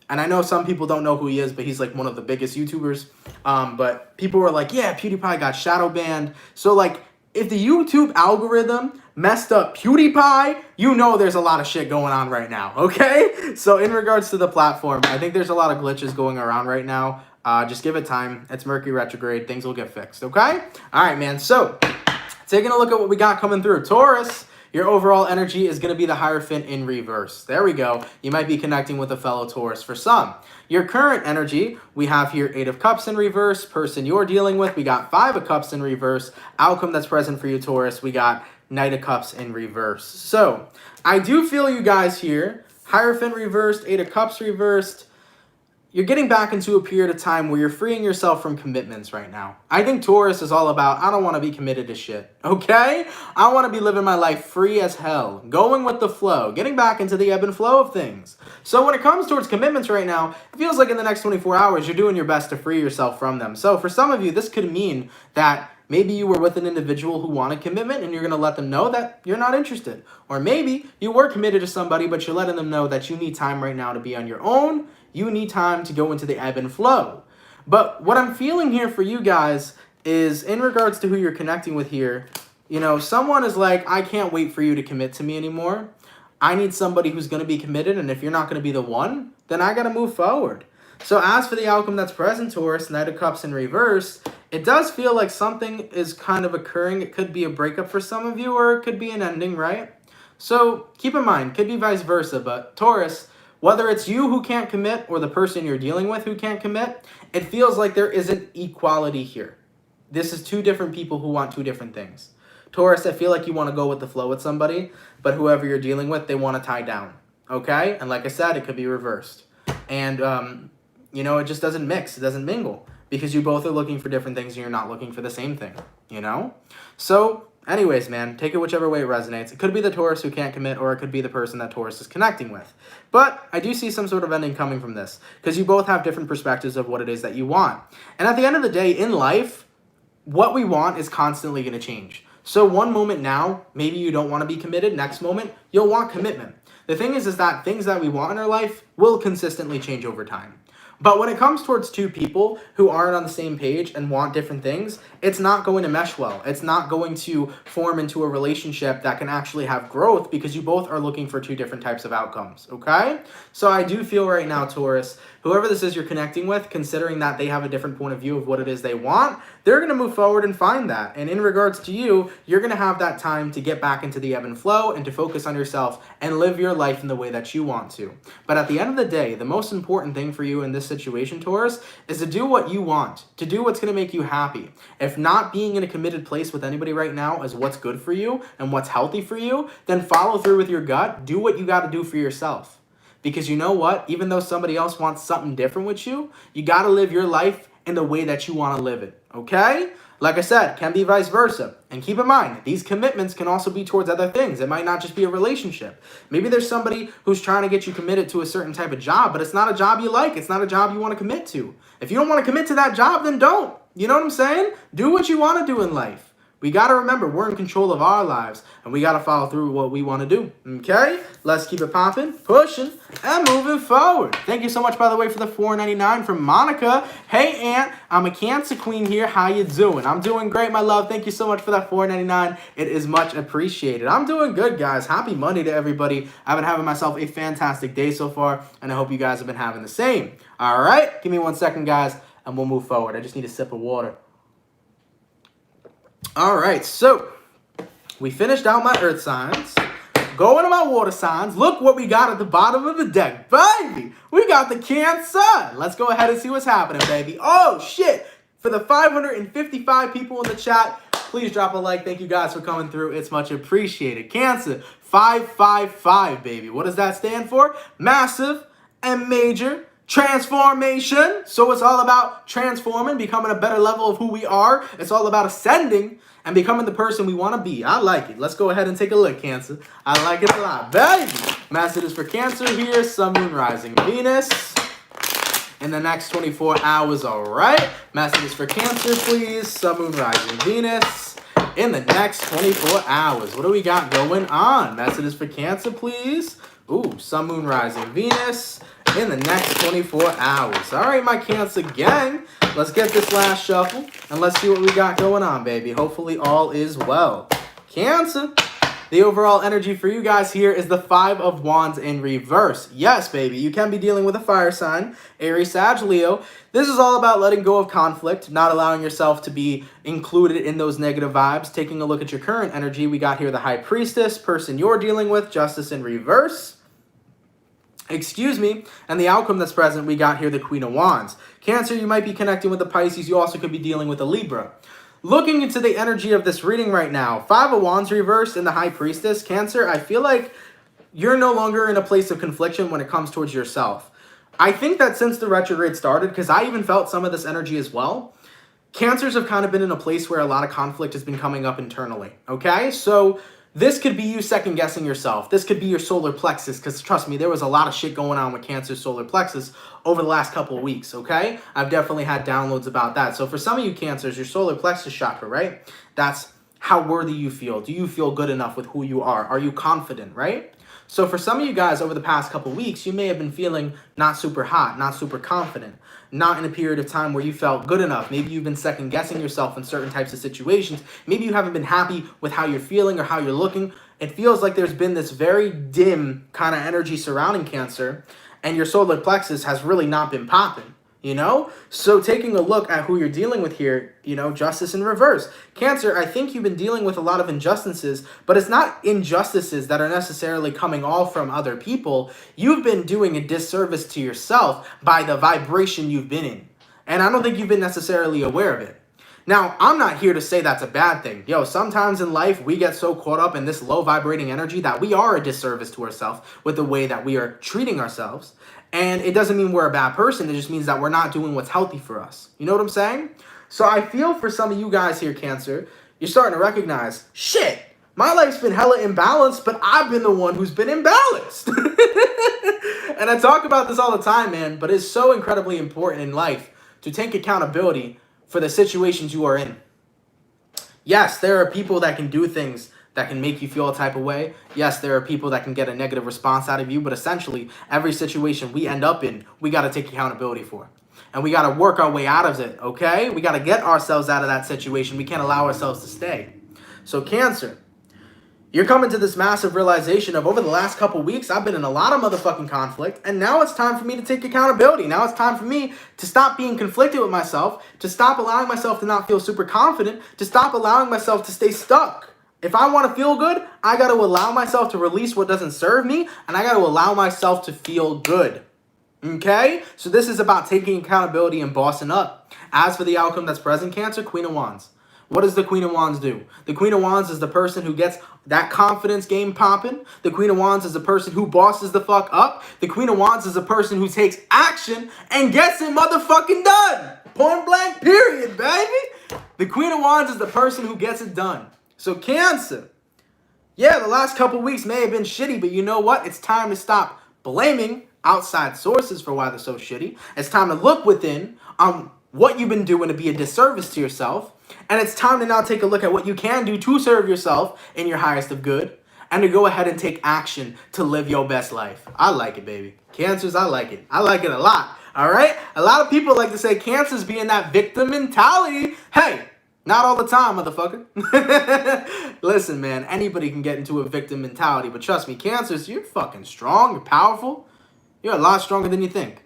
And I know some people don't know who he is, but he's like one of the biggest YouTubers. But people were like, yeah, PewDiePie got shadow banned. So like, if the YouTube algorithm messed up PewDiePie, you know there's a lot of shit going on right now, okay? So in regards to the platform, I think there's a lot of glitches going around right now. Just give it time. It's Mercury retrograde. Things will get fixed, okay? All right, man. So taking a look at what we got coming through. Taurus, your overall energy is going to be the Hierophant in reverse. There we go. You might be connecting with a fellow Taurus for some. Your current energy, we have here 8 of Cups in reverse. Person you're dealing with, we got 5 of Cups in reverse. Outcome that's present for you, Taurus, we got Knight of Cups in reverse. So I do feel you guys here. Hierophant reversed, 8 of Cups reversed. You're getting back into a period of time where you're freeing yourself from commitments right now. I think Taurus is all about, I don't want to be committed to shit, okay? I want to be living my life free as hell, going with the flow, getting back into the ebb and flow of things. So when it comes towards commitments right now, it feels like in the next 24 hours, you're doing your best to free yourself from them. So for some of you, this could mean that maybe you were with an individual who wanted commitment and you're going to let them know that you're not interested. Or maybe you were committed to somebody, but you're letting them know that you need time right now to be on your own. You need time to go into the ebb and flow. But what I'm feeling here for you guys is in regards to who you're connecting with here, you know, someone is like, I can't wait for you to commit to me anymore. I need somebody who's going to be committed. And if you're not going to be the one, then I got to move forward. So as for the outcome that's present, Taurus, Knight of Cups in reverse, it does feel like something is kind of occurring. It could be a breakup for some of you, or it could be an ending, right? So keep in mind, could be vice versa. But Taurus, whether it's you who can't commit or the person you're dealing with who can't commit, it feels like there isn't equality here. This is 2 different people who want 2 different things. Taurus, I feel like you want to go with the flow with somebody, but whoever you're dealing with, they want to tie down, okay? And like I said, it could be reversed. And, you know, it just doesn't mix. It doesn't mingle because you both are looking for different things and you're not looking for the same thing, you know? So anyways, man, take it whichever way it resonates. It could be the Taurus who can't commit, or it could be the person that Taurus is connecting with. But I do see some sort of ending coming from this because you both have different perspectives of what it is that you want. And at the end of the day, in life, what we want is constantly going to change. So one moment now, maybe you don't want to be committed. Next moment, you'll want commitment. The thing is that things that we want in our life will consistently change over time. But when it comes towards two people who aren't on the same page and want different things, it's not going to mesh well. It's not going to form into a relationship that can actually have growth because you both are looking for two different types of outcomes, okay? So I do feel right now, Taurus, whoever this is you're connecting with, considering that they have a different point of view of what it is they want, they're going to move forward and find that. And in regards to you, you're going to have that time to get back into the ebb and flow and to focus on yourself and live your life in the way that you want to. But at the end of the day, the most important thing for you in this situation, Taurus, is to do what you want, to do what's going to make you happy. If not being in a committed place with anybody right now is what's good for you and what's healthy for you, then follow through with your gut. Do what you got to do for yourself. Because you know what? Even though somebody else wants something different with you, you got to live your life in the way that you want to live it. Okay? Like I said, can be vice versa. And keep in mind, these commitments can also be towards other things. It might not just be a relationship. Maybe there's somebody who's trying to get you committed to a certain type of job, but it's not a job you like. It's not a job you want to commit to. If you don't want to commit to that job, then don't. You know what I'm saying? Do what you want to do in life. We got to remember, we're in control of our lives, and we got to follow through with what we want to do, okay? Let's keep it popping, pushing, and moving forward. Thank you so much, by the way, for the $4.99 from Monica. Hey, Aunt, I'm a Cancer Queen here. How you doing? I'm doing great, my love. Thank you so much for that $4.99. It is much appreciated. I'm doing good, guys. Happy Monday to everybody. I've been having myself a fantastic day so far, and I hope you guys have been having the same. All right? Give me 1 second, guys, and we'll move forward. I just need a sip of water. All right, so we finished out my earth signs. Going to my water signs. Look what we got at the bottom of the deck, baby. We got the Cancer. Let's go ahead and see what's happening, baby. Oh, shit. For the 555 people in the chat, please drop a like. Thank you guys for coming through. It's much appreciated. Cancer, 555, baby. What does that stand for? Massive and major transformation. So it's all about transforming, becoming a better level of who we are. It's all about ascending and becoming the person we want to be. I like it. Let's go ahead and take a look, Cancer. I like it a lot, baby. Massive is for Cancer here. Sun, Moon, Rising, Venus. In the next 24 hours, all right. Massive is for Cancer, please. Sun, Moon, Rising, Venus. In the next 24 hours, what do we got going on? Massive is for Cancer, please. Ooh, Sun, Moon, Rising, Venus. In the next 24 hours. All right, my Cancer gang. Let's get this last shuffle, and let's see what we got going on, baby. Hopefully all is well. Cancer. The overall energy for you guys here is the 5 of Wands in reverse. Yes, baby, you can be dealing with a fire sign, Aries, Sag, Leo. This is all about letting go of conflict, not allowing yourself to be included in those negative vibes. Taking a look at your current energy, we got here the High Priestess, person you're dealing with, Justice in reverse. Excuse me, and the outcome that's present, we got here the Queen of Wands. Cancer, you might be connecting with the Pisces. You also could be dealing with a Libra. Looking into the energy of this reading right now, 5 of Wands reversed and the High Priestess. Cancer, I feel like you're no longer in a place of confliction when it comes towards yourself. I think that since the retrograde started, because I even felt some of this energy as well, Cancers have kind of been in a place where a lot of conflict has been coming up internally, okay? So this could be you second-guessing yourself. This could be your solar plexus, because trust me, there was a lot of shit going on with Cancer's solar plexus over the last couple of weeks, okay? I've definitely had downloads about that. So for some of you Cancers, your solar plexus chakra, right? That's how worthy you feel. Do you feel good enough with who you are? Are you confident, right? So for some of you guys over the past couple of weeks, you may have been feeling not super hot, not super confident, not in a period of time where you felt good enough. Maybe you've been second guessing yourself in certain types of situations. Maybe you haven't been happy with how you're feeling or how you're looking. It feels like there's been this very dim kind of energy surrounding Cancer, and your solar plexus has really not been popping, you know? So taking a look at who you're dealing with here, you know, Justice in reverse. Cancer, I think you've been dealing with a lot of injustices, but it's not injustices that are necessarily coming all from other people. You've been doing a disservice to yourself by the vibration you've been in. And I don't think you've been necessarily aware of it. Now, I'm not here to say that's a bad thing. Yo, sometimes in life, we get so caught up in this low vibrating energy that we are a disservice to ourselves with the way that we are treating ourselves. And it doesn't mean we're a bad person. It just means that we're not doing what's healthy for us. You know what I'm saying? So I feel for some of you guys here, Cancer, you're starting to recognize, shit, my life's been hella imbalanced, but I've been the one who's been imbalanced. And I talk about this all the time, man, but it's so incredibly important in life to take accountability for the situations you are in. Yes, there are people that can do things that can make you feel a type of way. Yes, there are people that can get a negative response out of you, but essentially, every situation we end up in, we got to take accountability for. And we got to work our way out of it, okay? We got to get ourselves out of that situation. We can't allow ourselves to stay. So Cancer, you're coming to this massive realization of over the last couple weeks, I've been in a lot of motherfucking conflict, and now it's time for me to take accountability. Now it's time for me to stop being conflicted with myself, to stop allowing myself to not feel super confident, to stop allowing myself to stay stuck. If I want to feel good, I got to allow myself to release what doesn't serve me, and I got to allow myself to feel good. Okay? So this is about taking accountability and bossing up. As for the outcome that's present, Cancer, Queen of Wands. What does the Queen of Wands do? The Queen of Wands is the person who gets that confidence game popping. The Queen of Wands is the person who bosses the fuck up. The Queen of Wands is the person who takes action and gets it motherfucking done. Point blank period, baby. The Queen of Wands is the person who gets it done. So Cancer, yeah, the last couple weeks may have been shitty, but you know what? It's time to stop blaming outside sources for why they're so shitty. It's time to look within on what you've been doing to be a disservice to yourself. And it's time to now take a look at what you can do to serve yourself in your highest of good. And to go ahead and take action to live your best life. I like it, baby. Cancers, I like it. I like it a lot. All right? A lot of people like to say Cancers be in that victim mentality. Hey, not all the time, motherfucker. Listen, man, anybody can get into a victim mentality. But trust me, Cancers, you're fucking strong. You're powerful. You're a lot stronger than you think.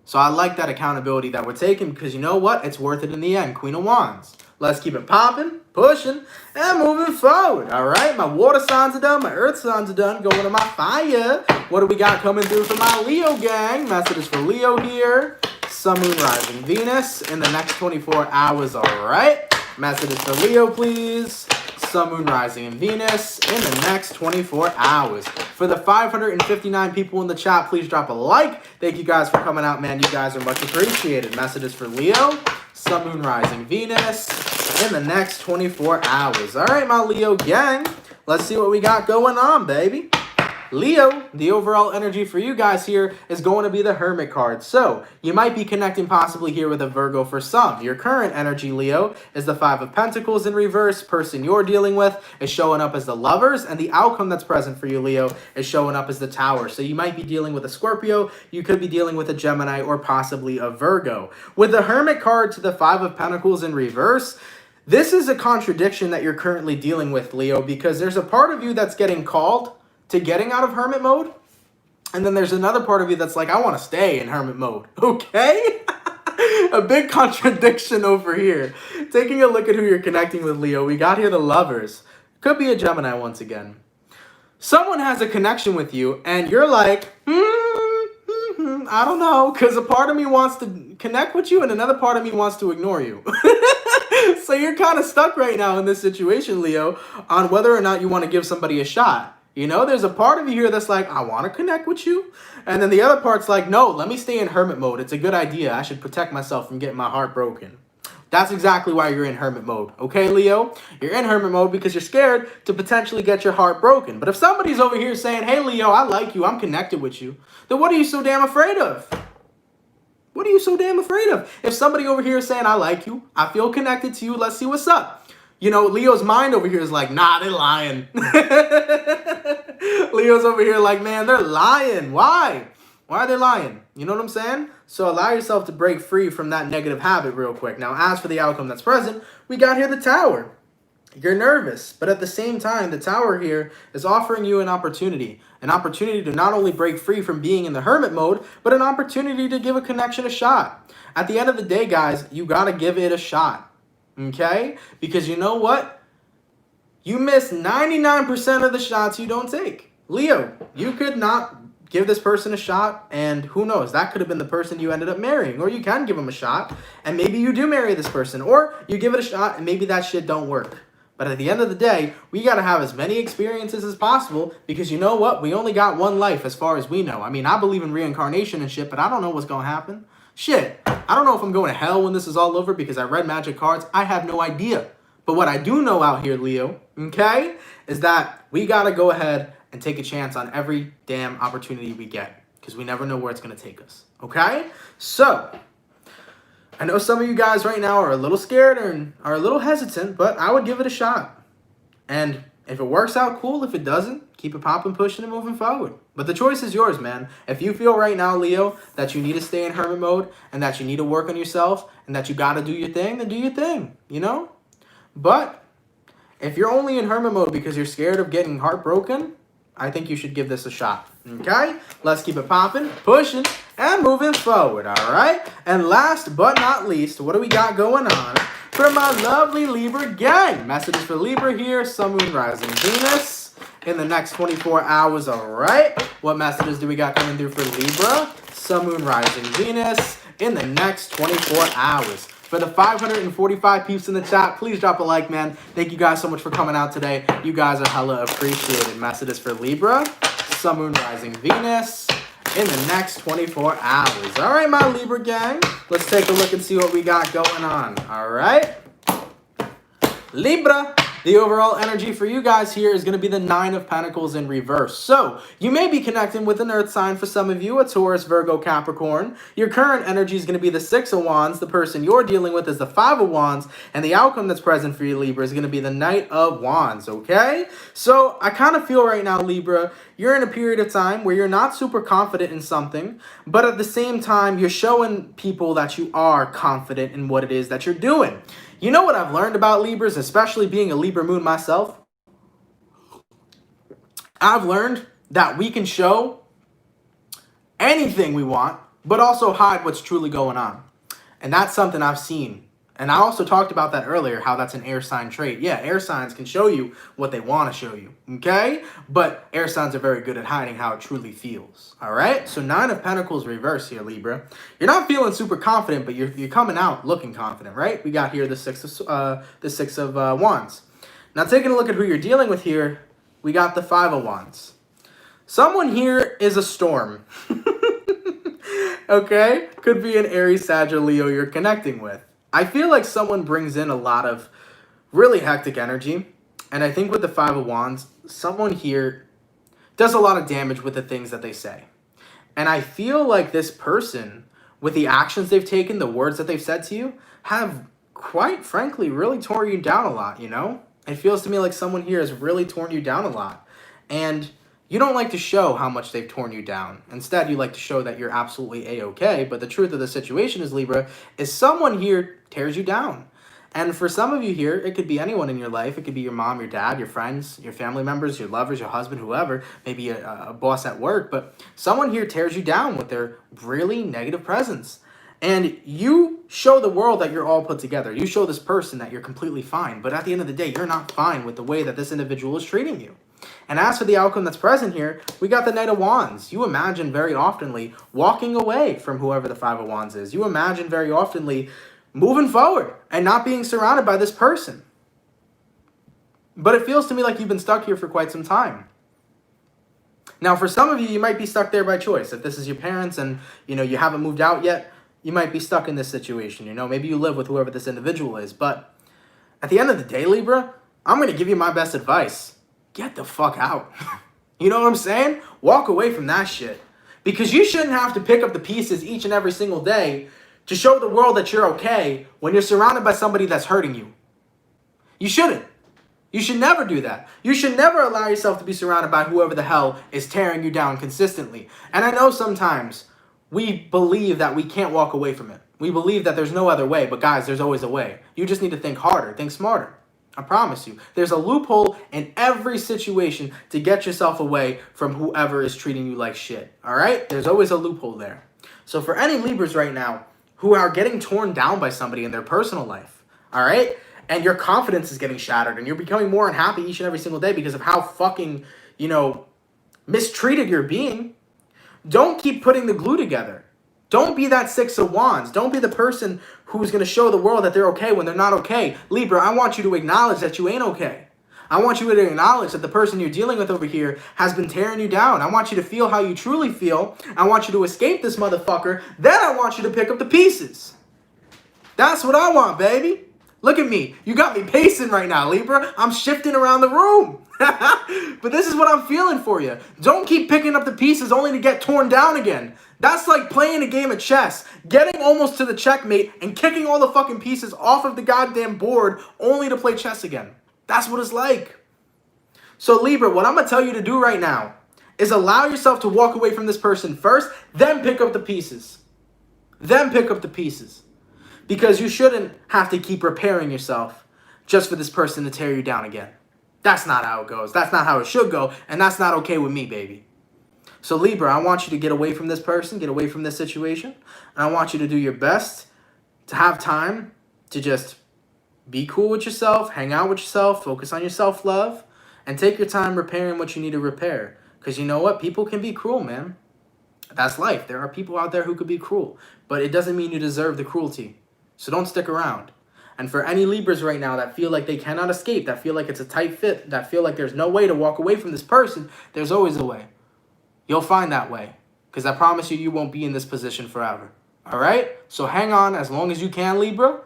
So I like that accountability that we're taking because you know what? It's worth it in the end. Queen of Wands. Let's keep it popping, pushing, and moving forward. All right? My water signs are done. My earth signs are done. Going to my fire. What do we got coming through for my Leo gang? Messages for Leo here. Sun, Moon, Rising, Venus in the next 24 hours. All right? Messages for Leo, please. Sun, Moon, Rising, and Venus in the next 24 hours. For the 559 people in the chat, please drop a like. Thank you guys for coming out, man. You guys are much appreciated. Messages for Leo. Sun, Moon, Rising, Venus in the next 24 hours. All right, my Leo gang. Let's see what we got going on, baby. Leo, the overall energy for you guys here is going to be the Hermit card. So, you might be connecting possibly here with a Virgo for some. Your current energy, Leo, is the Five of Pentacles in reverse. Person you're dealing with is showing up as the Lovers. And the outcome that's present for you, Leo, is showing up as the Tower. So, you might be dealing with a Scorpio. You could be dealing with a Gemini or possibly a Virgo. With the Hermit card to the Five of Pentacles in reverse, this is a contradiction that you're currently dealing with, Leo, because there's a part of you that's getting called to getting out of hermit mode, and then there's another part of you that's like, I want to stay in hermit mode. Okay? A big contradiction over here. Taking a look at who you're connecting with, Leo, we got here the Lovers. Could be a Gemini once again. Someone has a connection with you, and you're like, I don't know, because a part of me wants to connect with you, and another part of me wants to ignore you. So you're kind of stuck right now in this situation, Leo, on whether or not you want to give somebody a shot. You know, there's a part of you here that's like, I want to connect with you. And then the other part's like, no, let me stay in hermit mode. It's a good idea. I should protect myself from getting my heart broken. That's exactly why you're in hermit mode. Okay, Leo? You're in hermit mode because you're scared to potentially get your heart broken. But if somebody's over here saying, hey, Leo, I like you, I'm connected with you, then what are you so damn afraid of? What are you so damn afraid of? If somebody over here is saying, I like you, I feel connected to you, let's see what's up. You know, Leo's mind over here is like, nah, they're lying. Leo's over here like, man, they're lying. Why? Why are they lying? You know what I'm saying? So allow yourself to break free from that negative habit real quick. Now, as for the outcome that's present, we got here the Tower. You're nervous, but at the same time, the Tower here is offering you an opportunity to not only break free from being in the hermit mode, but an opportunity to give a connection a shot. At the end of the day, guys, you got to give it a shot. Okay? Because you know what? You miss 99% of the shots you don't take. Leo, you could not give this person a shot, and who knows? That could have been the person you ended up marrying. Or you can give them a shot, and maybe you do marry this person. Or you give it a shot, and maybe that shit don't work. But at the end of the day, we got to have as many experiences as possible, because you know what? We only got one life as far as we know. I mean, I believe in reincarnation and shit, but I don't know what's going to happen. Shit, I don't know if I'm going to hell when this is all over because I read magic cards. I have no idea. But what I do know out here, Leo, okay, is that we got to go ahead and take a chance on every damn opportunity we get because we never know where it's going to take us, okay? So, I know some of you guys right now are a little scared and are a little hesitant, but I would give it a shot. And If it works out, cool. If it doesn't, keep it popping, pushing, and moving forward. But the choice is yours, man. If you feel right now, Leo, that you need to stay in hermit mode and that you need to work on yourself and that you got to do your thing, then do your thing, you know? But if you're only in hermit mode because you're scared of getting heartbroken, I think you should give this a shot, okay? Let's keep it popping, pushing, and moving forward, all right? And last but not least, what do we got going on for my lovely Libra gang? Messages for Libra here, Sun, Moon, Rising, Venus in the next 24 hours, all right? What messages do we got coming through for Libra, Sun, Moon, Rising, Venus in the next 24 hours? For the 545 peeps in the chat, please drop a like, man. Thank you guys so much for coming out today. You guys are hella appreciated. Messages for Libra, Sun, Moon, Rising, Venus in the next 24 hours. All right, my Libra gang. Let's take a look and see what we got going on. All right. Libra. The overall energy for you guys here is going to be the 9 of Pentacles in reverse. So, you may be connecting with an earth sign for some of you, a Taurus, Virgo, Capricorn. Your current energy is going to be the 6 of Wands. The person you're dealing with is the 5 of Wands. And the outcome that's present for you, Libra, is going to be the Knight of Wands, okay? So, I kind of feel right now, Libra, you're in a period of time where you're not super confident in something, but at the same time, you're showing people that you are confident in what it is that you're doing. You know what I've learned about Libras, especially being a Libra moon myself? I've learned that we can show anything we want, but also hide what's truly going on. And that's something I've seen. And I also talked about that earlier, how that's an air sign trait. Yeah, air signs can show you what they want to show you, okay? But air signs are very good at hiding how it truly feels, all right? So 9 of Pentacles reverse here, Libra. You're not feeling super confident, but you're coming out looking confident, right? We got here the 6 of Wands. Now taking a look at who you're dealing with here, we got the 5 of Wands. Someone here is a storm, okay? Could be an Aries, Sag, or Leo you're connecting with. I feel like someone brings in a lot of really hectic energy. And I think with the 5 of Wands, someone here does a lot of damage with the things that they say. And I feel like this person, with the actions they've taken, the words that they've said to you, have quite frankly really torn you down a lot, you know? It feels to me like someone here has really torn you down a lot. And you don't like to show how much they've torn you down. Instead, you like to show that you're absolutely A-okay. But the truth of the situation is, Libra, is someone here tears you down. And for some of you here, it could be anyone in your life. It could be your mom, your dad, your friends, your family members, your lovers, your husband, whoever. Maybe a boss at work. But someone here tears you down with their really negative presence. And you show the world that you're all put together. You show this person that you're completely fine. But at the end of the day, you're not fine with the way that this individual is treating you. And as for the outcome that's present here, we got the Knight of Wands. You imagine very oftenly walking away from whoever the 5 of Wands is. You imagine very oftenly moving forward and not being surrounded by this person. But it feels to me like you've been stuck here for quite some time. Now, for some of you, you might be stuck there by choice. If this is your parents and, you know, you haven't moved out yet, you might be stuck in this situation. You know, maybe you live with whoever this individual is. But at the end of the day, Libra, I'm going to give you my best advice. Get the fuck out. You know what I'm saying? Walk away from that shit. Because you shouldn't have to pick up the pieces each and every single day to show the world that you're okay when you're surrounded by somebody that's hurting you. You shouldn't. You should never do that. You should never allow yourself to be surrounded by whoever the hell is tearing you down consistently. And I know sometimes we believe that we can't walk away from it. We believe that there's no other way. But guys, there's always a way. You just need to think harder, think smarter. I promise you. There's a loophole in every situation to get yourself away from whoever is treating you like shit. All right? There's always a loophole there. So for any Libras right now who are getting torn down by somebody in their personal life, all right? And your confidence is getting shattered and you're becoming more unhappy each and every single day because of how fucking, you know, mistreated you're being, don't keep putting the glue together. Don't be that 6 of Wands. Don't be the person who's going to show the world that they're okay when they're not okay. Libra, I want you to acknowledge that you ain't okay. I want you to acknowledge that the person you're dealing with over here has been tearing you down. I want you to feel how you truly feel. I want you to escape this motherfucker. Then I want you to pick up the pieces. That's what I want, baby. Look at me. You got me pacing right now, Libra. I'm shifting around the room. But this is what I'm feeling for you. Don't keep picking up the pieces only to get torn down again. That's like playing a game of chess, getting almost to the checkmate and kicking all the fucking pieces off of the goddamn board only to play chess again. That's what it's like. So Libra, what I'm going to tell you to do right now is allow yourself to walk away from this person first, then pick up the pieces. Then pick up the pieces. Because you shouldn't have to keep repairing yourself just for this person to tear you down again. That's not how it goes. That's not how it should go. And that's not okay with me, baby. So Libra, I want you to get away from this person, get away from this situation. And I want you to do your best to have time to just be cool with yourself, hang out with yourself, focus on your self-love, and take your time repairing what you need to repair. Because you know what? People can be cruel, man. That's life. There are people out there who could be cruel. But it doesn't mean you deserve the cruelty. So don't stick around. And for any Libras right now that feel like they cannot escape, that feel like it's a tight fit, that feel like there's no way to walk away from this person, there's always a way. You'll find that way. Because I promise you, you won't be in this position forever. All right? So hang on as long as you can, Libra.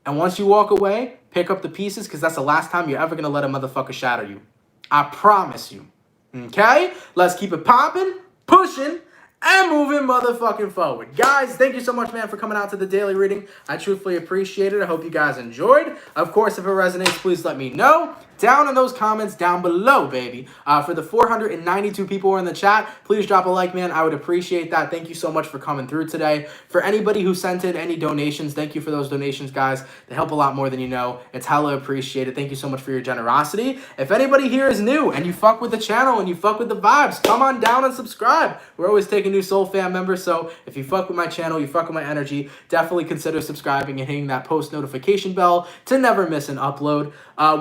And once you walk away, pick up the pieces, because that's the last time you're ever going to let a motherfucker shatter you. I promise you. Okay? Let's keep it popping, pushing, and moving motherfucking forward. Guys, thank you so much, man, for coming out to the daily reading. I truthfully appreciate it. I hope you guys enjoyed. Of course, if it resonates, please let me know down in those comments down below, baby. For the 492 people who are in the chat, please drop a like, man. I would appreciate that. Thank you so much for coming through today. For anybody who sent in any donations, thank you for those donations, guys. They help a lot more than you know. It's hella appreciated. Thank you so much for your generosity. If anybody here is new and you fuck with the channel and you fuck with the vibes, come on down and subscribe. We're always taking new Soul Fam members, so if you fuck with my channel, you fuck with my energy, definitely consider subscribing and hitting that post notification bell to never miss an upload.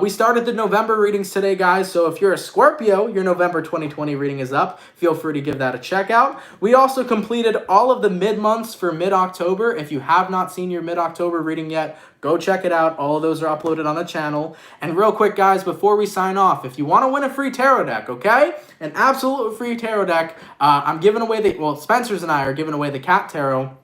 We started the November readings today, guys, so if you're a Scorpio, your November 2020 reading is up. Feel free to give that a check out. We also completed all of the mid-months for mid-October. If you have not seen your mid-October reading yet, go check it out. All of those are uploaded on the channel. And real quick, guys, before we sign off, if you want to win a free tarot deck, okay? An absolute free tarot deck. I'm giving away Spencer's and I are giving away the Cat Tarot.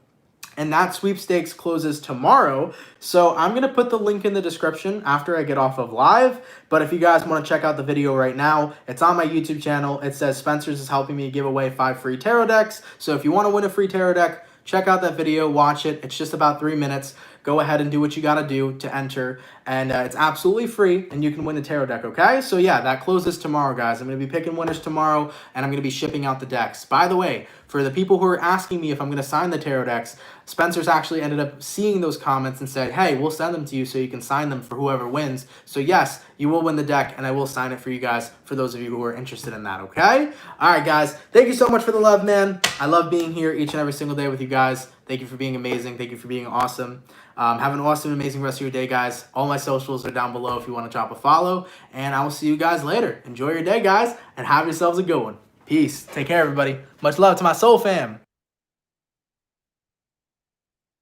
And that sweepstakes closes tomorrow. So I'm going to put the link in the description after I get off of live. But if you guys want to check out the video right now, it's on my YouTube channel. It says Spencer's is helping me give away 5 free tarot decks. So if you want to win a free tarot deck, check out that video, watch it. It's just about 3 minutes. Go ahead and do what you got to do to enter. And it's absolutely free, and you can win a tarot deck, okay? So yeah, that closes tomorrow, guys. I'm going to be picking winners tomorrow, and I'm going to be shipping out the decks. By the way, for the people who are asking me if I'm going to sign the tarot decks, Spencer's actually ended up seeing those comments and said, hey, we'll send them to you so you can sign them for whoever wins. So yes, you will win the deck, and I will sign it for you guys, for those of you who are interested in that, okay? All right, guys. Thank you so much for the love, man. I love being here each and every single day with you guys. Thank you for being amazing. Thank you for being awesome. Have an awesome, amazing rest of your day, guys. All my socials are down below if you want to drop a follow. And I will see you guys later. Enjoy your day, guys, and have yourselves a good one. Peace. Take care, everybody. Much love to my soul fam.